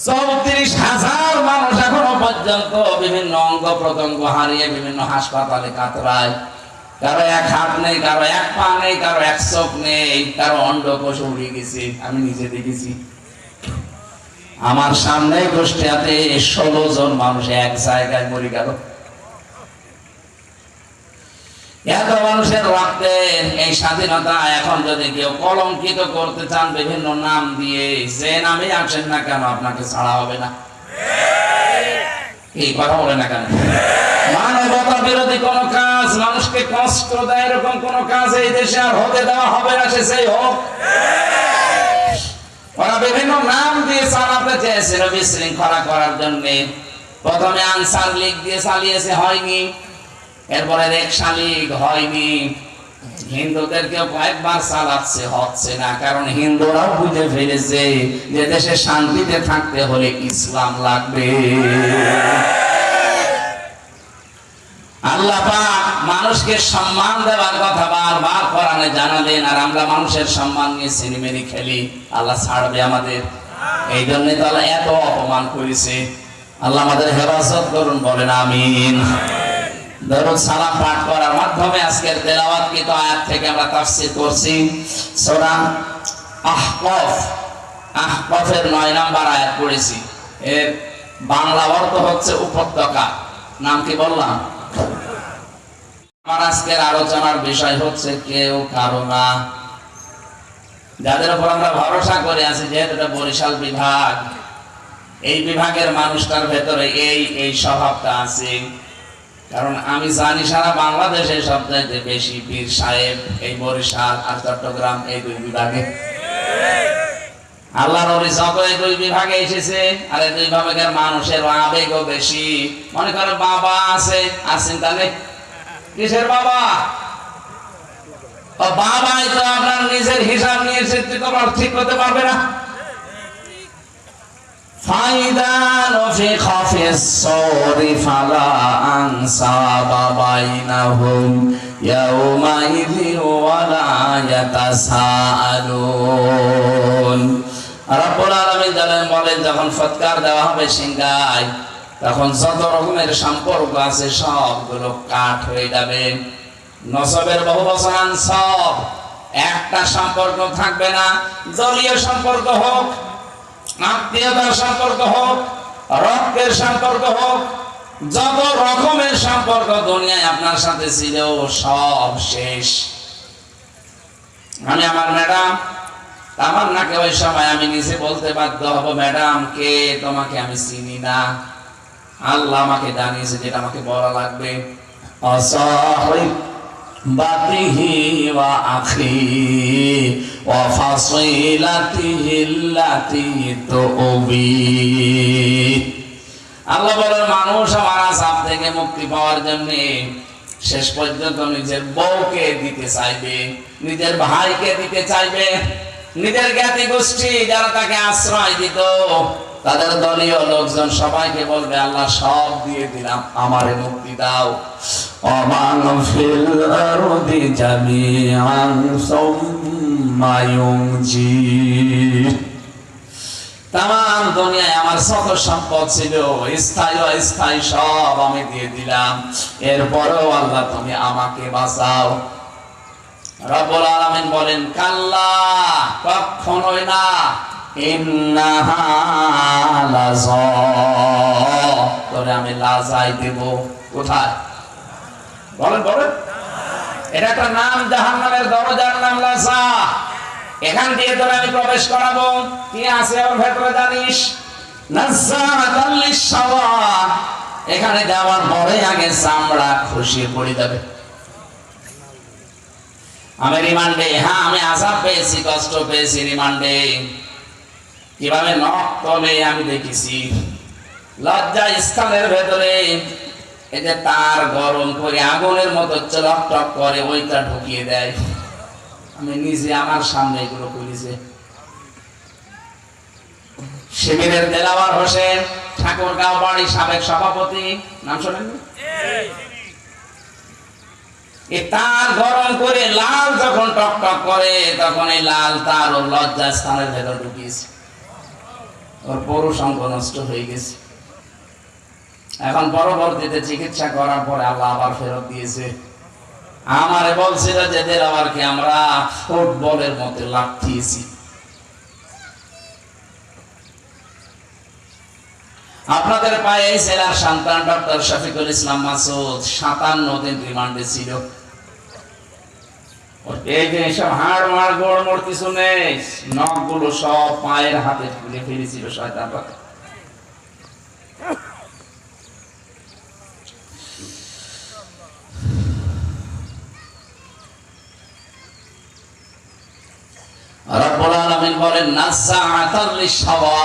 34,000 মানুষ এখনো পর্যন্ত বিভিন্ন অঙ্গ প্রত্যঙ্গ হারিয়ে বিভিন্ন হাসপাতালে কাতরায়। কারো 1 হাত নেই, কারো 1 পা নেই, কারো 1 চোখ নেই, কারো অন্ডকোষ উড়ে গেছে। আমি নিজে দেখেছি। আমার সামনে গোষ্ঠীতে 16 জন মানুষ এক জায়গায় মরে গেল। এত মানুষের রক্তের এই স্বাধীনতা এখন যদি কেউ কলঙ্কিত করতে চান বিভিন্ন নাম দিয়ে, যে নামে আসেন না কেন আপনাকে ছাড়া হবে না। এই কথা বলে না কেন? মানবতা বিরোধী কোন কাজ, মানুষকে কষ্ট দেয় এরকম কোন কাজ এই দেশে আর হতে দেওয়া হবে না, সে সেই হোক। ওরা বিভিন্ন নাম দিয়ে চালাতে চেয়েছিল বিশৃঙ্খলা করার জন্য। প্রথমে আনসার লীগ দিয়ে চালিয়েছে, হয়নি। এরপরে রেকশা লীগ, হয়নি। হিন্দুদেরকে কয়েকবার চালাচ্ছে, হচ্ছে না, কারণ হিন্দুরাও বুঝে ফেলেছে যে দেশে শান্তিতে থাকতে হলে ইসলাম লাগবে। আল্লাহ পাক মানুষকে সম্মান দেওয়ার কথা বারবার কোরআনে জানালেন, আর আমরা মানুষের সম্মান নিয়ে সিনেমেরি খেলি। আল্লাহ ছাড়বে আমাদের? এই জন্য তো আল্লাহ এত অপমান করেছে। আল্লাহ আমাদের হেফাজত করুন, বলেন আমিন। দরুদ সালাম পাঠ করার মাধ্যমে আজকের তেলাওয়াতকৃত আয়াত থেকে আমরা তাফসীর করছি সূরা আহকাফ। আহকাফের 9 নম্বর আয়াত পড়েছি। এর বাংলা অর্থ হচ্ছে উপত্যকা। নাম কি বললাম? আমার আজকের আলোচনার বিষয় হচ্ছে কেউ কারো না। যাদের উপর আমরা ভরসা করে আছি, যেহেতু এটা বরিশাল বিভাগ, এই বিভাগের মানুষটার ভেতরে এই স্বভাবটা আছে। কারণ আমি জানি সারা বাংলাদেশে সবচাইতে বেশি পীর সাহেব এই বরিশাল আর চট্টগ্রাম, এই 2 বিভাগে। আল্লাহর ওলি যত এই 2 বিভাগে এসেছে, আর এই 2 বিভাগের মানুষের আবেগও বেশি। মনে করো বাবা আছে, আর চিন্তা নেই। কিসের বাবা? বাবাই তো আপনার নিজের হিসাব নিয়ে ঠিক করতে পারবে না। ফাইদা নফিখা ফিস সূরি ফালা আনসাবা বাইনাহুম ইয়াউমাইযি ওয়ালা ইয়াতাসাআলুন। রব্বুল আলামিন বলেন, যখন ফৎকার দেওয়া হবে সিংহায়, তখন যত রকমের সম্পর্ক আছে সবগুলো কাট হয়ে যাবে। নসবের বহু বচন আনসাব, একটা সম্পর্ক থাকবে না। দলীয় সম্পর্ক হোক, আত্মীয়তার সম্পর্ক হোক, রক্তের সম্পর্ক হোক, যত রকমের সম্পর্ক দুনিয়ায় আপনার সাথে ছিল সব শেষ। আমি আমার ম্যাডাম আমার নাকে ওই সময় আমি নিজে বলতে বাধ্য হব, ম্যাডাম কে, তোমাকে আমি চিনি না। আল্লাহ আমাকে জানিয়েছে যেটা আমাকে বলা লাগবে। বাতিহি ওয়া আখি ওয়া ফাসিলাতিহি আল্লাতী তুবি। আল্লাহ বলেন, মানুষ আমার আযাব থেকে মুক্তি পাওয়ার জন্য শেষ পর্যন্ত নিজের বউকে দিতে চাইবে, নিজের ভাইকে দিতে চাইবে, নিজের জ্ঞাতি গোষ্ঠী যারা তাকে আশ্রয় দিত, তাদের দলীয় লোকজন সবাইকে বলবে, আল্লাহ সব দিয়ে দিলাম, আমারে মুক্তি দাও। ওমান ফিল আরদি জামিআন সুম্মা ইউনজি। তাম দুনিয়ায় আমার যত সম্পদ ছিল, স্থায়ী অস্থায়ী সব আমি দিয়ে দিলাম, এরপরেও আল্লাহ তুমি আমাকে বাঁচাও। রব্বুল আলামিন বলেন, কাল্লা, কখনোই না, ইন্নাহা লাযা, তোরে আমি লাজাই দেব। কোথায়? বলেন বলেন। এটা একটা নাম, জাহান্নামের দরজার নাম লাযা। এখান দিয়ে তোরে আমি প্রবেশ করাবো। কি আছে ওর ভেতরে জানিস? নাযাতাল লিশাওয়া। এখানে যাওয়ার পরে আগে চামড়া খসিয়ে পড়ে যাবে। আমি রিমান্ডে, হ্যাঁ আমি আযাব পেয়েছি, কষ্ট পেয়েছি রিমান্ডে। কিভাবে নখ তলে আমি দেখেছি। লজ্জা স্থানের ভেতরে এই যে তার গরম করে আগুনের মতো চলক টক করে, ওইটা ঢুকিয়ে দেয়। আমি নিজে আমার সামনে এগুলো করেছি। শিবিরের দেলাওয়ার হোসেন ঠাকুরগাঁও বাড়ি সাবেক সভাপতি, নাম শোনেননি? তার গরম করে লাল যখন টক টক করে, তখন এই লাল তার ওর লজ্জা স্থানের ভেতর ঢুকিয়েছে। ওর পুরুষ অঙ্গ নষ্ট হয়ে গেছে। এখন পরবর্তীতে চিকিৎসা করার পরে আল্লাহ আবার ফেরত দিয়েছে। আমারে বলছিল যে দেলাওয়ারকে আমরা ফুটবলের মতো লাথিয়েছি। আপনাদের পায়ে এই জেলার সন্তান ডক্টর শফিকুল ইসলাম মাসুদ 57 দিন রিমান্ডে ছিল। এই যে সব হাড় মার গোড় মোড় কিছু নেই, নখগুলো সব পায়ের হাতে তুলে ফেলেছিল শয়তান। রব্বুল আলামিন বলেন, নাযাআতাল লিশাওয়া,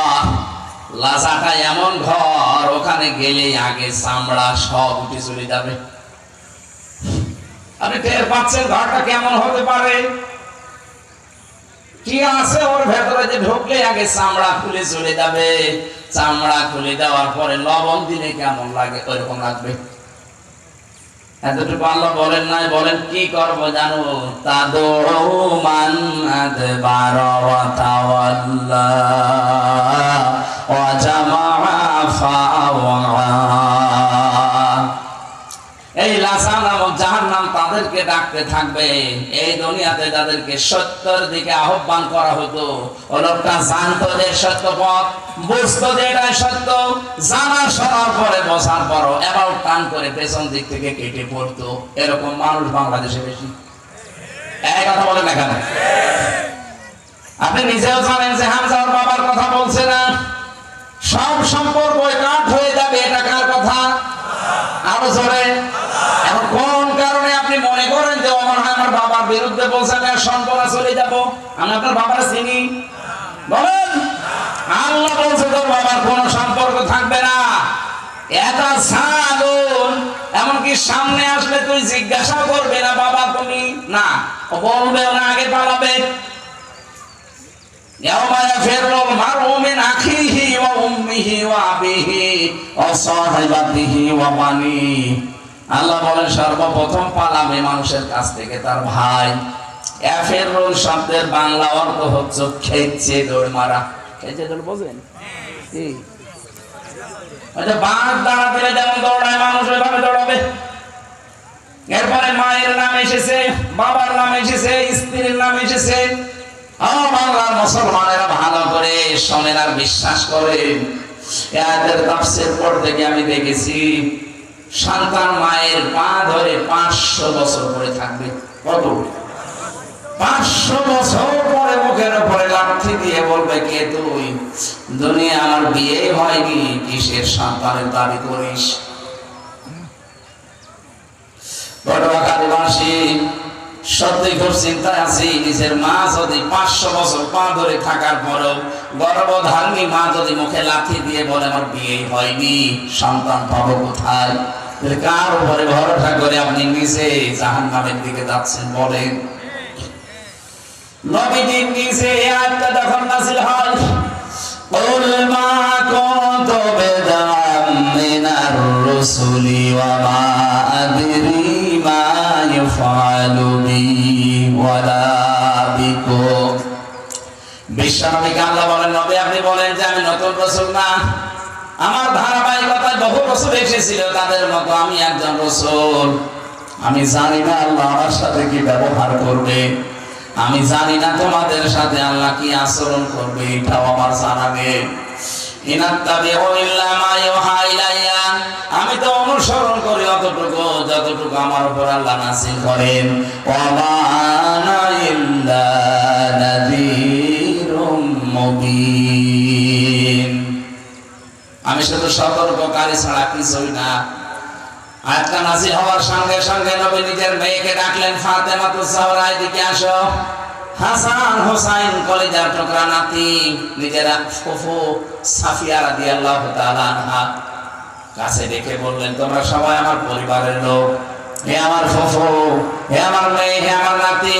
লাজাটা এমন ঘর, ওখানে গেলে আগে চামড়া সব উঠে চলে যাবে। আপনি টের পাচ্ছেন ঘরটা কেমন হতে পারে? কি আছে ওর ভেতরে যে ঢুকলে আগে চামড়া খুলে চলে যাবে, চামড়া খুলে দেওয়ার পরে লবণ দিলে কেমন লাগে ওইরকম লাগবে। এতটুকু আল্লাহ বলেন নাই, বলেন কি করবো জানো? তাদুমান আদবারা ওয়া তাওয়াল্লা ওয়া জামাআ ফাআওয়া। এই লাসা নামক জাহান্নাম তাদেরকে ডাকতে থাকবে। এই দুনিয়াতে যাদেরকে সত্যের দিকে আহ্বান করা হতো, ও লোকটা জানতো যে সত্য পথ, বুঝতো যে এটা সত্য, জানা শোনার পরে বসার পরও এবার টান করে পেছন দিক থেকে কেটে পড়তো। এরকম মানুষ বাংলাদেশে বেশি। এই কথা বলেন না কেন? আপনি নিজেও জানেন যে হামজা ওর বাবার কথা বলছে না। সব সম্পর্ক কাট হয়ে যাবে। এটা কার কথা? আরো জোরে। এখন কোন কারণে আপনি মনে করেন যে আমার বাবার বিরুদ্ধে বলছেন সম্পর্ক চলে যাব? আমি আপনার বাবার চিনি? বলেন। আল্লাহ বলছে তোর বাবার কোনো সম্পর্ক থাকবে না। এটা সাগুন, এমনকি সামনে আসলে তুই জিজ্ঞাসা করবে না বাবা তুমি, না বলবে না, আগে পালাবে। يوم يفر المرء من أخيه وأمه وأبيه وصاحبته وبنيه। আল্লাহ বলেন সর্বপ্রথম পালাবে মানুষের কাছ থেকে তার ভাই। এফেরুল শব্দের বাংলা অর্থ হচ্ছে খেচে দৌড় মারা। খেচে দৌড় বোঝেন? কি ওটা বাঁধ দাঁড়া দিলে যেমন দৌড়ায় মানুষ ওইভাবে দৌড়াবে। এরপরে মায়ের নাম এসেছে, বাবার নাম এসেছে, স্ত্রীর নাম এসেছে। বাংলার মুসলমানেরা ভালো করে শোনেন আর বিশ্বাস করেন। এদের তাফসীর পড়তে গিয়ে আমি দেখেছি সন্তান মায়ের পা ধরে 500 বছর পরে থাকবে। কত? 500 বছর পরে মুখের উপরে লাঠি দিয়ে বলবে, কে তুই? দুনিয়া আমার বিয়ে হয়নি, কিসের সন্তানের দাবি করিস? পটুয়াখালীবাসী সত্যি খুব চিন্তায় আছি। নিজের মা যদি 500 বছর পা ধরে থাকার পরও গর্ভধারিণী মা যদি মুখে লাথি দিয়ে বলে আমার বিয়ে হয়নি, সন্তান পাবো কোথায়? কার উপরে ভরসা করে আপনি নিজে জাহান্নামের দিকে যাচ্ছেন বলেন? নবীজির নিচে এই আয়াতটা যখন নাযিল হয়, কুল মা কুনতু বিদআম মিনার রুসুলি ওয়া মা আদরি মা ইউফআলু বি ওয়ালা বিকুম। বিশ্বনবীকে আল্লাহ বলেন, নবী আপনি বলেন যে আমি নতুন রাসূল না, আমার ধারাবাহিকতায় বহু রাসূল এসেছিল, তাদের মতো আমি একজন রাসূল। আমি জানি না আল্লাহ আমার সাথে কি ব্যবহার করবে, আমি জানি না তোমাদের সাথে আল্লাহ কি আচরণ করবে, এটাও আমার জানা নেই। আমি তো অনুসরণ করি অতটুকু যতটুকু আমার উপর আল্লাহ নাযিল করেন। আমি শুধু সতর্ককারী ছাড়া কিছুই না। আয়াতটা নাযিল হওয়ার সঙ্গে সঙ্গে নবী নিজের মেয়েকে ডাকলেন, ফাতেমাতুজ জাহরা এদিকে আসো। হাসান হোসাইন কলিজার টুকরা নাতি, নিজের ফুফু সাফিয়া রাদিয়াল্লাহু তাআলা আনহা কাছে ডেকে বললেন, তোমরা সবাই আমার পরিবারের লোক, হে আমার ফুফু, হে আমার মেয়ে, হে আমার নাতি,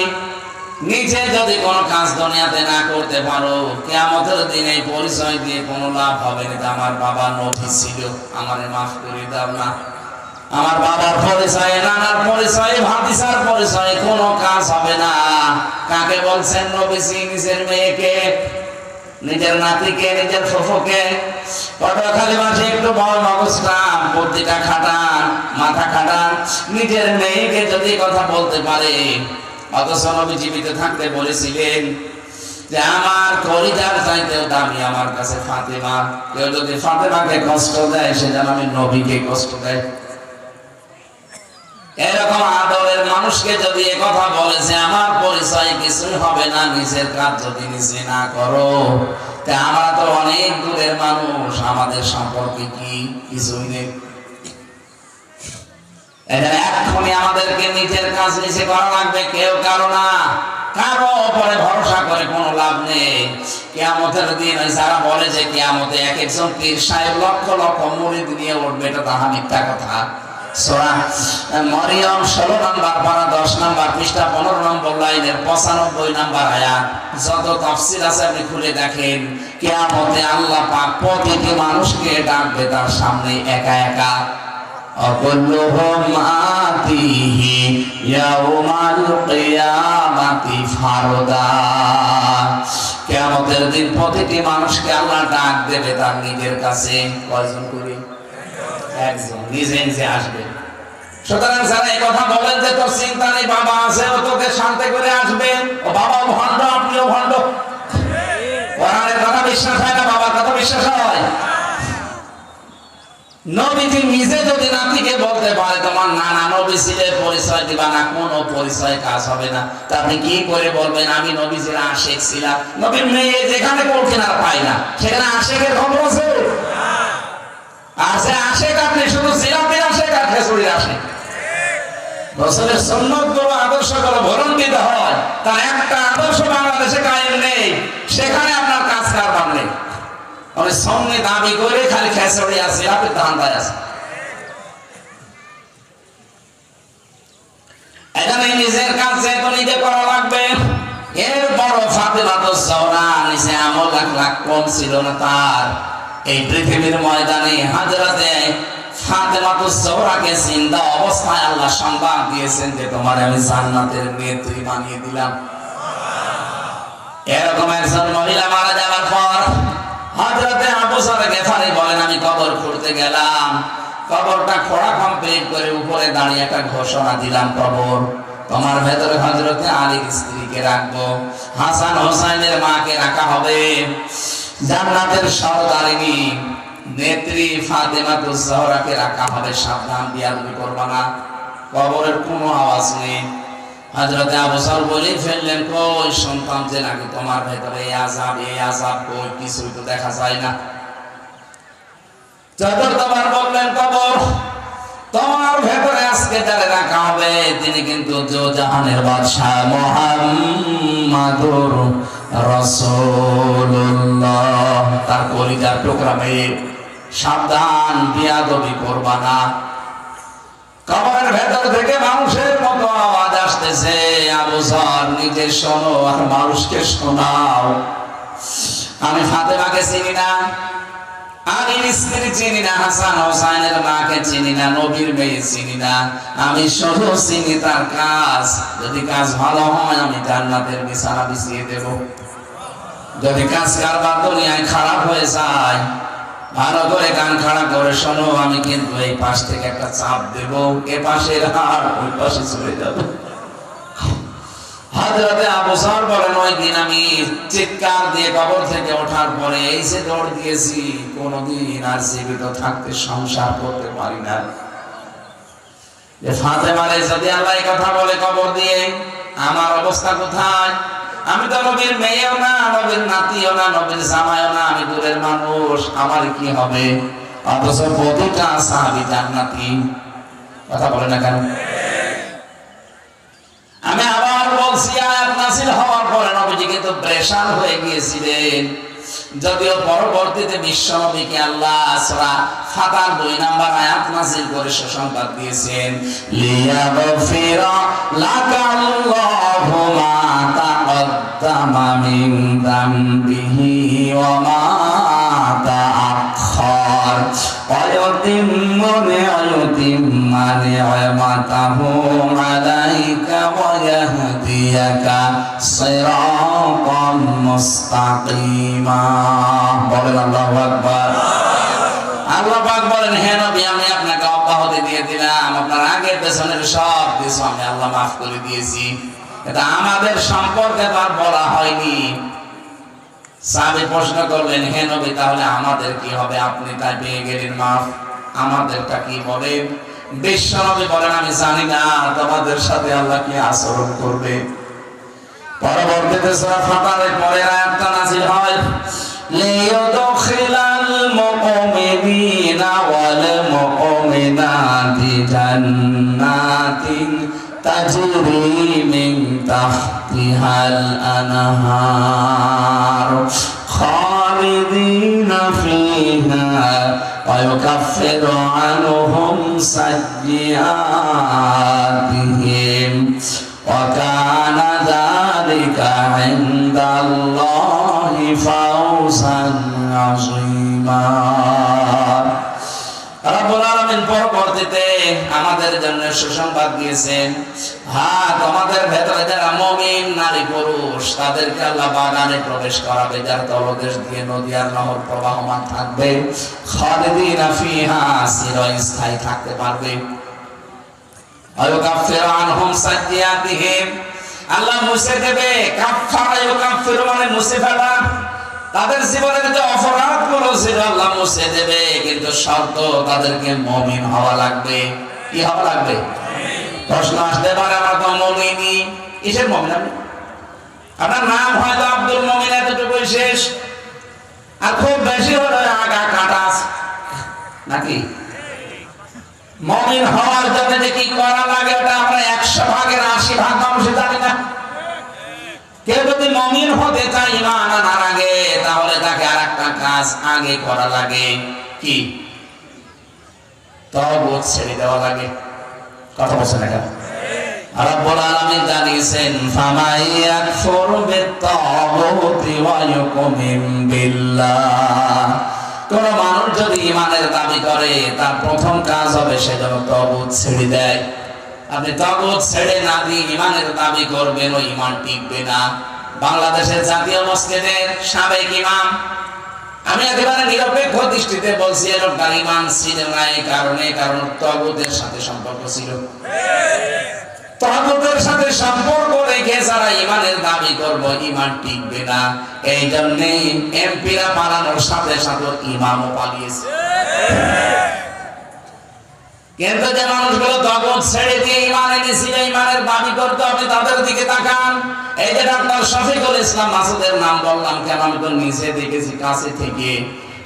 নিজে যদি কোনো কাজ দুনিয়াতে না করতে পারো, কিয়ামতের দিন এই পরিচয় দিয়ে কোনো লাভ হবে না। আমার বাবা নবী ছিল, আমারে মাফ করে দাও না। আমার বাবার পরিচয়, নানার পরিচয়, ভাতিজার পরিচয় কোনো কাজ হবে না। কাকে বলছেন? নবীজি নিজের মেয়েকে, নিজের নাতিকে, নিজের ফুফুকে। পটুয়াখালীবাসী একটু বড় মগজটা, বুদ্ধিটা খাটান, মাথা খাটান। নিজের মেয়েকে যদি কথা বলতে পারে, অথচ নবী জীবিত থাকতে বলেছিলেন যে আমার কলিজার চাইতেও দামি আমার কাছে ফাতেমা। কেউ যদি ফাতেমাকে কষ্ট দেয়, সে যেন আমি নবীকে কষ্ট দেয়। এরকম আদরের মানুষকে যদি এ কথা বলে যে আমার পরিচয় কিছুই হবে না, নিজের কাজ যদি নিজে না করো, তা আমরা তো অনেক দূরের মানুষ, আমাদের সম্পর্কে কি কিছুই নেই। এখনই আমাদেরকে নিজের কাজ নিজে করা লাগবে। কেউ কারো না, কারো উপরে ভরসা করে কোনো লাভ নেই। কিয়ামতের দিন ওই যারা বলে যে কিয়ামতে এক একজন পীর সাহেব লক্ষ লক্ষ মুরিদ নিয়ে উঠবে, এটা তাহা মিথ্যা কথা। সূরা মরিয়ম 16 নম্বর পারা 10 নম্বর পৃষ্ঠা 15 নম্বর লাইনের 95 নম্বর আয়াত। যত তাফসীর আছে আপনি খুলে দেখেন, কিয়ামতে আল্লাহ পাক প্রতিটি মানুষকে ডাকবে তার সামনে একা একা। অকুল্লুহুম আতিহি ইয়াউমাল কিয়ামাতি ফারদা। কিয়ামতের দিন প্রতিটি মানুষকে আল্লাহ ডাক দেবে তার নিজের কাছে। কয়জন করে? একজন, নিজে নিজে আসবে। সুতরাং যারা এই কথা বলেন যে তোর চিন্তা নেই, বাবা আছে, ও তোকে শান্তি করে আসবে, ও বাবা ভণ্ড, আপনিও ভণ্ড। কোরআনের কথা বিশ্বাস হয় না, বাবার কথা বিশ্বাস হয়? নবীজি নিজে যদি নাতিকে বলতে পারে তোমার নানা নবী ছিলেন, পরিচয় দিবা না, কোনো পরিচয় কাজ হবে না, তা আপনি কি করে বলবেন আমি নবীজির আশিক ছিলাম? নবীর মেয়ে যেখানে কোল কিনার পাই না সেখানে আশিকের খবর আছে? আর সে আশিক আপনি শুধু জিলাপির আশিক আর খেচুড়ির আশিক। রাসূলের সুন্নাত গুলো, আদর্শ গুলো ভরণ দিতে হয়, তার একটা আদর্শ বাংলাদেশে কায়েম নেই, সেখানে আপনার কাজ কারবার নেই। আমি সঙ্গে দাবি করে খালি খেচুড়ি আছে, আপনি ধান্দায় আছে। এখানে নিজের কাজ যেহেতু নিজে করা লাগবে। এর বড় ফাতেমাতুজ জহরা নিচে আমল লাখ কম ছিল না তার। এই পৃথিবীর ময়দানে হযরতে ফাতেমাতুজ জহরাকে জিন্দা অবস্থায় আল্লাহ সংবাদ দিয়েছেন যে তোমার আমি জান্নাতের নেত্রী বানিয়ে দিলাম। এরকম একজন মহিলা মারা যাওয়ার পর হযরতে আবু যর গিফারি বলেন আমি কবর খুঁড়তে গেলাম, কবরটা খোঁড়া কমপ্লিট করে উপরে দাঁড়িয়ে একটা ঘোষণা দিলাম, কবর তোমার ভেতরে হযরতে আলীর স্ত্রীকে রাখবো, হাসান হোসেনের মাকে রাখা হবে, জান্নাতের সরদারিনী নেত্রী ফাতেমাতুজ জহরাকে রাখা হবে, সাবধান বিয়াদবি করবা না। কবরের কোনো আওয়াজ নেই। হযরতে আবু যর বলে ফেললেন কই সন্তান যে নাকি তোমার ভেতরে এই আযাব কই, কিছুই তো দেখা যায় না। চতুর্থবার বললেন কবর তোমার ভেতরে আজকে যারে রাখা হবে তিনি কিন্তু জাহানের বাদশা মুহাম্মাদুর রাসূলুল্লাহ, তার কলিজার টুকরা মেয়ে, সাবধান বিয়াদবি করবা না। কবরের ভেতর থেকে মানুষের মতো আওয়াজ আসতেছে, আবু যর নিজে শোনো আর মানুষকে শোনাও। আমি ফাতেমাকে চিনি না, আলীর স্ত্রী চিনি না, হাসান হোসেনের মাকে চিনি না, নবীর মেয়ে চিনি না, আমি শুধু চিনি তার কাজ। যদি কাজ ভালো হয় আমি জান্নাতের বিছানা বিছিয়ে দেব, যদি কাজ কারবার দুনিয়ায় খারাপ হয়ে যায় ভালো করে কান খাড়া করে শোনো, আমি কিন্তু এই পাশ থেকে একটা চাপ দেব, এ পাশের হাড় ওই পাশে চলে যাবে। হযরতে আবু যর বলেন ওই দিন আমি চিৎকার দিয়ে কবর থেকে ওঠার পরে এই যে দৌড় দিয়েছি, কোনদিন আর জীবিত থাকতে সংসার করতে পারি না। যে ফাতেমারে যদি আল্লাহ এই কথা বলে কবর দিয়ে, আমার অবস্থা কোথায়? আমি তো নবীর মেয়েও না, নবীর নাতিও না, নবীর জামাইও না, আমি দূরের মানুষ, আমার কি হবে? অথচ প্রতিটা সাহাবী জান্নাতি। কথা বলে না কেন? আমি আবার বলছি আয়াত নাযিল হওয়ার পরে নবীজি কিন্তু প্রেশান হয়ে গিয়েছিলেন, যদিও পরবর্তীতে বিশ্বনবীকে আল্লাহ সূরা ফাতার 2 নম্বর আয়াত নাযিল করে সুসংবাদ দিয়েছেন, লিয়াগফিরা লাকাল্লাহু মা তাকদ্দামা মিন যামবিহি ওয়া মা তাআখার ওয়া ইউতিম্মু নি'মাতাহু আলাইকা ওয়া ইয়াহদিয়াকা সিরাতাম মুস্তাকিমা। বলেন আল্লাহু আকবার। আল্লাহ পাক বলেন হে নবী আমি আপনাকে অব্যাহতি দিয়ে দিলাম, আপনার আগের পেছনের সব কিছু আমি আল্লাহ মাফ করে দিয়েছি। এটা আমাদের সম্পর্কে তো আর বলা হয়নি। সাহাবী প্রশ্ন করলেন হে নবী তাহলে আমাদের কি হবে? আপনি তাই পেয়ে গেলেন মাফ, আমাদেরটা কি বলেন? বিশ্ব নবী বলেন আমি জানি না তোমাদের সাথে আল্লাহ কি আচরণ করবে। পরবর্তীতে সূরা ফাতারের পরের আয়াতটা নাযিল হয়, লিইউদখিলাল মুমিনিনা ওয়াল মুমিনাতি জান্নাতিন তাজরি মিন তাহতিহাল আনহার খালিদিনা ফিহা ويكفر عنهم سيئاتهم وكان ذلك عند الله فوزا عظيما রব্বুল আলামিন পরবর্তীতে আমাদের জন্য সুসংবাদ দিয়েছেন, হ্যাঁ তোমাদের ভেতরে যারা মুমিন নারী পুরুষ তাদেরকে আল্লাহ বাগানে প্রবেশ করাবে, যার তলদেশ দিয়ে নদী আর নহর প্রবাহমান থাকবে, খালিদিনা ফিহা চিরস্থায়ী থাকতে পারবে। ওয়ায়ুকাফিরু আনহুম সাইয়্যাতিহিম, আল্লাহ মুছে দেবে। কাফারা ইউকাফিরু মানে মুছে ফেলা, তাদের জীবনের যে অপরাধগুলো ছিল আল্লাহ মুছে দেবে, কিন্তু শর্ত তাদেরকে মুমিন হওয়া লাগবে। কি হওয়া লাগবে? প্রশ্ন আসতে পারে আমরা তো মুমিনই, কিসের মুমিন? আপনার নাম হয়তো আব্দুল মুমিন, এতটুকুই শেষ, আর খুব বেশি হলে আগা কাটা নাকি? মুমিন হওয়ার জন্য যে কি করা লাগে ওটা আমরা 100 ভাগের 80 ভাগ মানুষ জানি না। কেউ যদি মুমিন হতে চায় ঈমান আনার আগে, তাহলে তাকে আরেকটা কাজ আগে করা লাগে। কি? তাওবাত ছেড়ে দেওয়া লাগে। কথা বলছেন না কেন? রব্বুল আলামিন জানিয়েছেন, ফামাই ইয়াকফুর বিত-তাগুতি ওয়া ইউমিন বিল্লাহ, কোন মানুষ যদি ঈমানের দাবি করে তার প্রথম কাজ হবে সে যেন তাগুত ছেড়ে দেয়। আপনি তাগুত ছেড়ে না দিয়ে ঈমানের দাবি করবেন, ওই ঈমান টিকবে না। বাংলাদেশের জাতীয় মসজিদের সাবেক ইমাম, আমি একেবারে নিরপেক্ষ দৃষ্টিতে বলছি, এর লোকটার ঈমান ছিল না এই কারণে, কারণ তাগুতের সাথে সম্পর্ক ছিল। তাগুতের সাথে সম্পর্ক রেখে যারা ঈমানের দাবি করবে ঈমান টিকবে না। এই জন্যই এমপিরা পালানোর সাথে সাথে ইমামও পালিয়েছে। কিন্তু যে মানুষগুলো তাগুত ছেড়ে দিয়ে ঈমান এনেছিল, ঈমানের দাবি করতে, আপনি তাদের দিকে তাকান। এই যে ডাক্তার শফিকুল ইসলাম মাসুদের নাম বললাম কেন, আমি তো নিজে দেখেছি কাছে থেকে।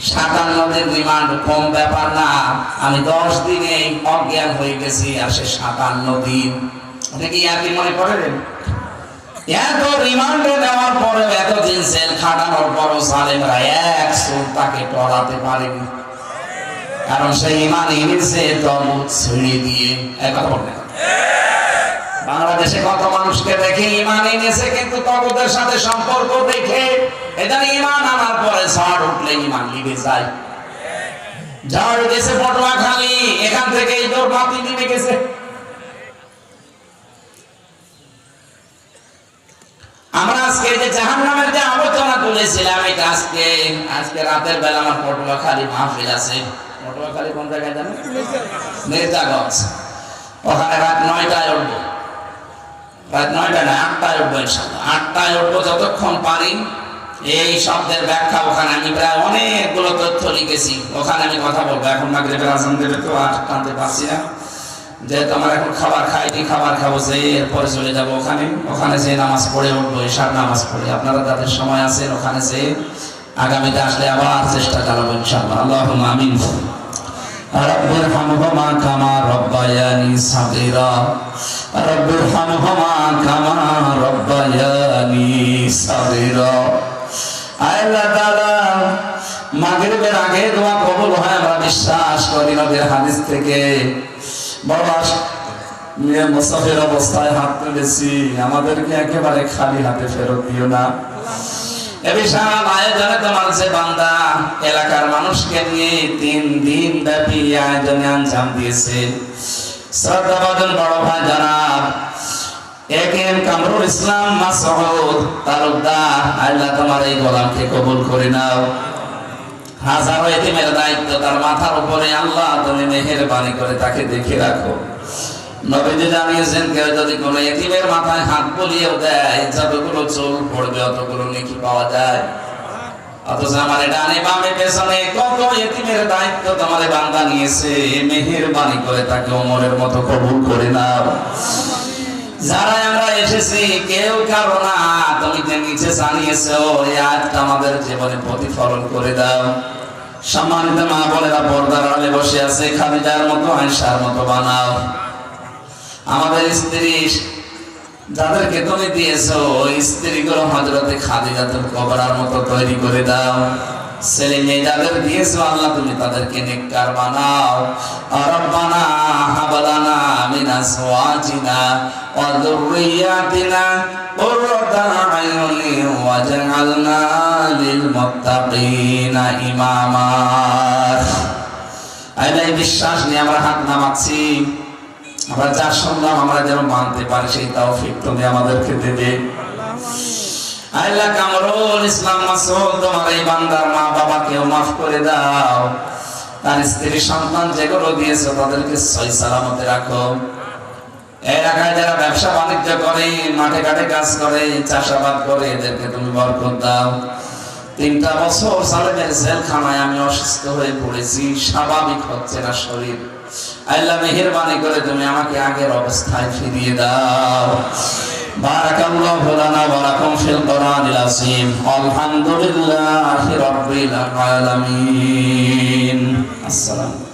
57 দিন রিমান্ড কম ব্যাপার না। আমি 10 দিনে অজ্ঞান হয়ে গেছি, আর সে 57 দিন। এটা কি আর কি মনে করেন? এত রিমান্ডে নেওয়ার পরে, এতদিন জেল খাটানোর পরও জালেমরা এক চুল তাকে টলাতে পারেনি, কারণ সে ঈমান এনেছে তাগুত ছেড়ে দিয়ে। কথা বলেন, বাংলাদেশে কত মানুষকে দেখে ঈমান এনেছে কিন্তু তাগুতের সাথে সম্পর্ক রেখে, এটা ঈমান আনার পরে ঝড় উঠলে ঈমান লিবে যায়। ঝড় গেছে পটুয়াখালী, এখান থেকে এই দৌড়বাতি নেমে গেছে। আমরা আজকে যে জাহান্নামের যে আলোচনা তুলেছিলাম, এটা আজকে রাতের বেলা আমার পটুয়াখালী মাহফিল আছে। পটুয়াখালী কোন জায়গায় জানেন? মির্জাগঞ্জ। ওখানে রাত 9টায় উঠবো। রাত 9টা না, 8টায় উঠবো ইনশাআল্লাহ। 8টায় উঠবো, যতক্ষণ পারি এই শব্দের ব্যাখ্যা ওখানে আমি প্রায় অনেকগুলো তথ্য লিখেছি, ওখানে আমি কথা বলবো। এখন মাগরিবের আযান দেবে তো আর টানতে পারছি না, যেহেতু আমার এখন খাবার খাইনি, খাবার খাবো, যে এরপরে চলে যাবো ওখানে যে নামাজ পড়ে উঠবো, ঈশার নামাজ পড়ে। আপনারা যাদের সময় আছেন ওখানে যে আগামীতে আসলে আবার চেষ্টা চালাবো ইনশাআল্লাহ। আল্লাহুম্মা আমিন। রব্বিরহামহুমা কামা রব্বায়ানি সাগীরা, রব্বিরহামহুমা কামা রব্বায়ানি সাগীরা। আল্লাহ তাআলা মাগরিবের আগে দোয়া কবুল হয় আমরা বিশ্বাস করি। নবীর হাদিস থেকে বাবা মুসাফির অবস্থায় হাত তুলেছি, আমাদেরকে একেবারে খালি হাতে ফেরত দিও না। এ বিশাল আয়োজনে তোমার যে বান্দা এলাকার মানুষকে নিয়ে 3 দিন ব্যাপী আয়োজনে আঞ্জাম দিয়েছে। শ্রদ্ধাভাজন বড় ভাই জনাব একেএম কামরুল ইসলাম মাসউদ তালুকদার, আল্লাহ তোমার এই গোলামকে কবুল করে নাও। হাজারো এতিমের দায়িত্ব তার মাথার উপরে, আল্লাহ তুমি মেহেরবানি করে তাকে দেখে রাখো। নবীজি জানিয়েছেন, কেউ যদি কোনো এতিমের মাথায় হাত বুলিয়েও দেয়, যতগুলো চুল পড়বে অতগুলো নেকি পাওয়া যায়। অথচ আমার ডানে বামে পেছনে কত এতিমের দায়িত্ব তোমার বান্দা নিয়েছে, মেহেরবানি করে তাকে ওমরের মতো কবুল করে নাও। যারা আমরা এসেছি কেউ কারো না, তুমি যে নিচে জানিয়েছো এই আয়াতটা আমাদের জীবনে প্রতিফলন করে দাও। সম্মানিত মা বোনেরা, পর্দার আড়ালে বসে আছে, খাদিজার মতো আয়েশার মতো বানাও। আমাদের স্ত্রী যাদেরকে তুমি দিয়েছো, ওই স্ত্রীগুলো হযরতে খাদিজাতুল কুবরার মতো তৈরি করে দাও। ছেলে মেয়ে যাদের দিয়েছো আল্লাহ তুমি তাদেরকে নেককার বানাও। রব্বানা হাব লানা মিন আজওয়াজিনা ওয়া যুররিয়াতিনা কুররাতা আয়ুনিন ওয়াজআলনা লিল মুত্তাকিনা ইমামা। আল্লাহ বিশ্বাস নিয়ে আমরা হাত নামাচ্ছি, আমরা যা শুনলাম আমরা যেন মানতে পারি সেই তৌফিক তুমি আমাদেরকে দেবে। আল্লাহ কামরুল ইসলাম মাসুদ তোমার এই বান্দার মা বাবাকেও মাফ করে দাও, তার স্ত্রী সন্তান যেগুলো দিয়েছো তাদেরকে সহি সালামতে রাখো। এই এলাকায় যারা ব্যবসা বাণিজ্য করে, মাঠে ঘাটে কাজ করে, চাষাবাদ করে, এদেরকে তুমি বরকত দাও। 3টা বছর সালেমের জেলখানায় আমি অসুস্থ হয়ে পড়েছি, স্বাভাবিক হচ্ছে না শরীর। আল্লাহ মেহেরবানি করে তুমি আমাকে আগের অবস্থায় ফিরিয়ে দাও। বারাকাল্লাহু লানা ওয়া লাকুম ফিল কোরআনিল আযীম। আলহামদুলিল্লাহি রাব্বিল আলামিন। আসসালামু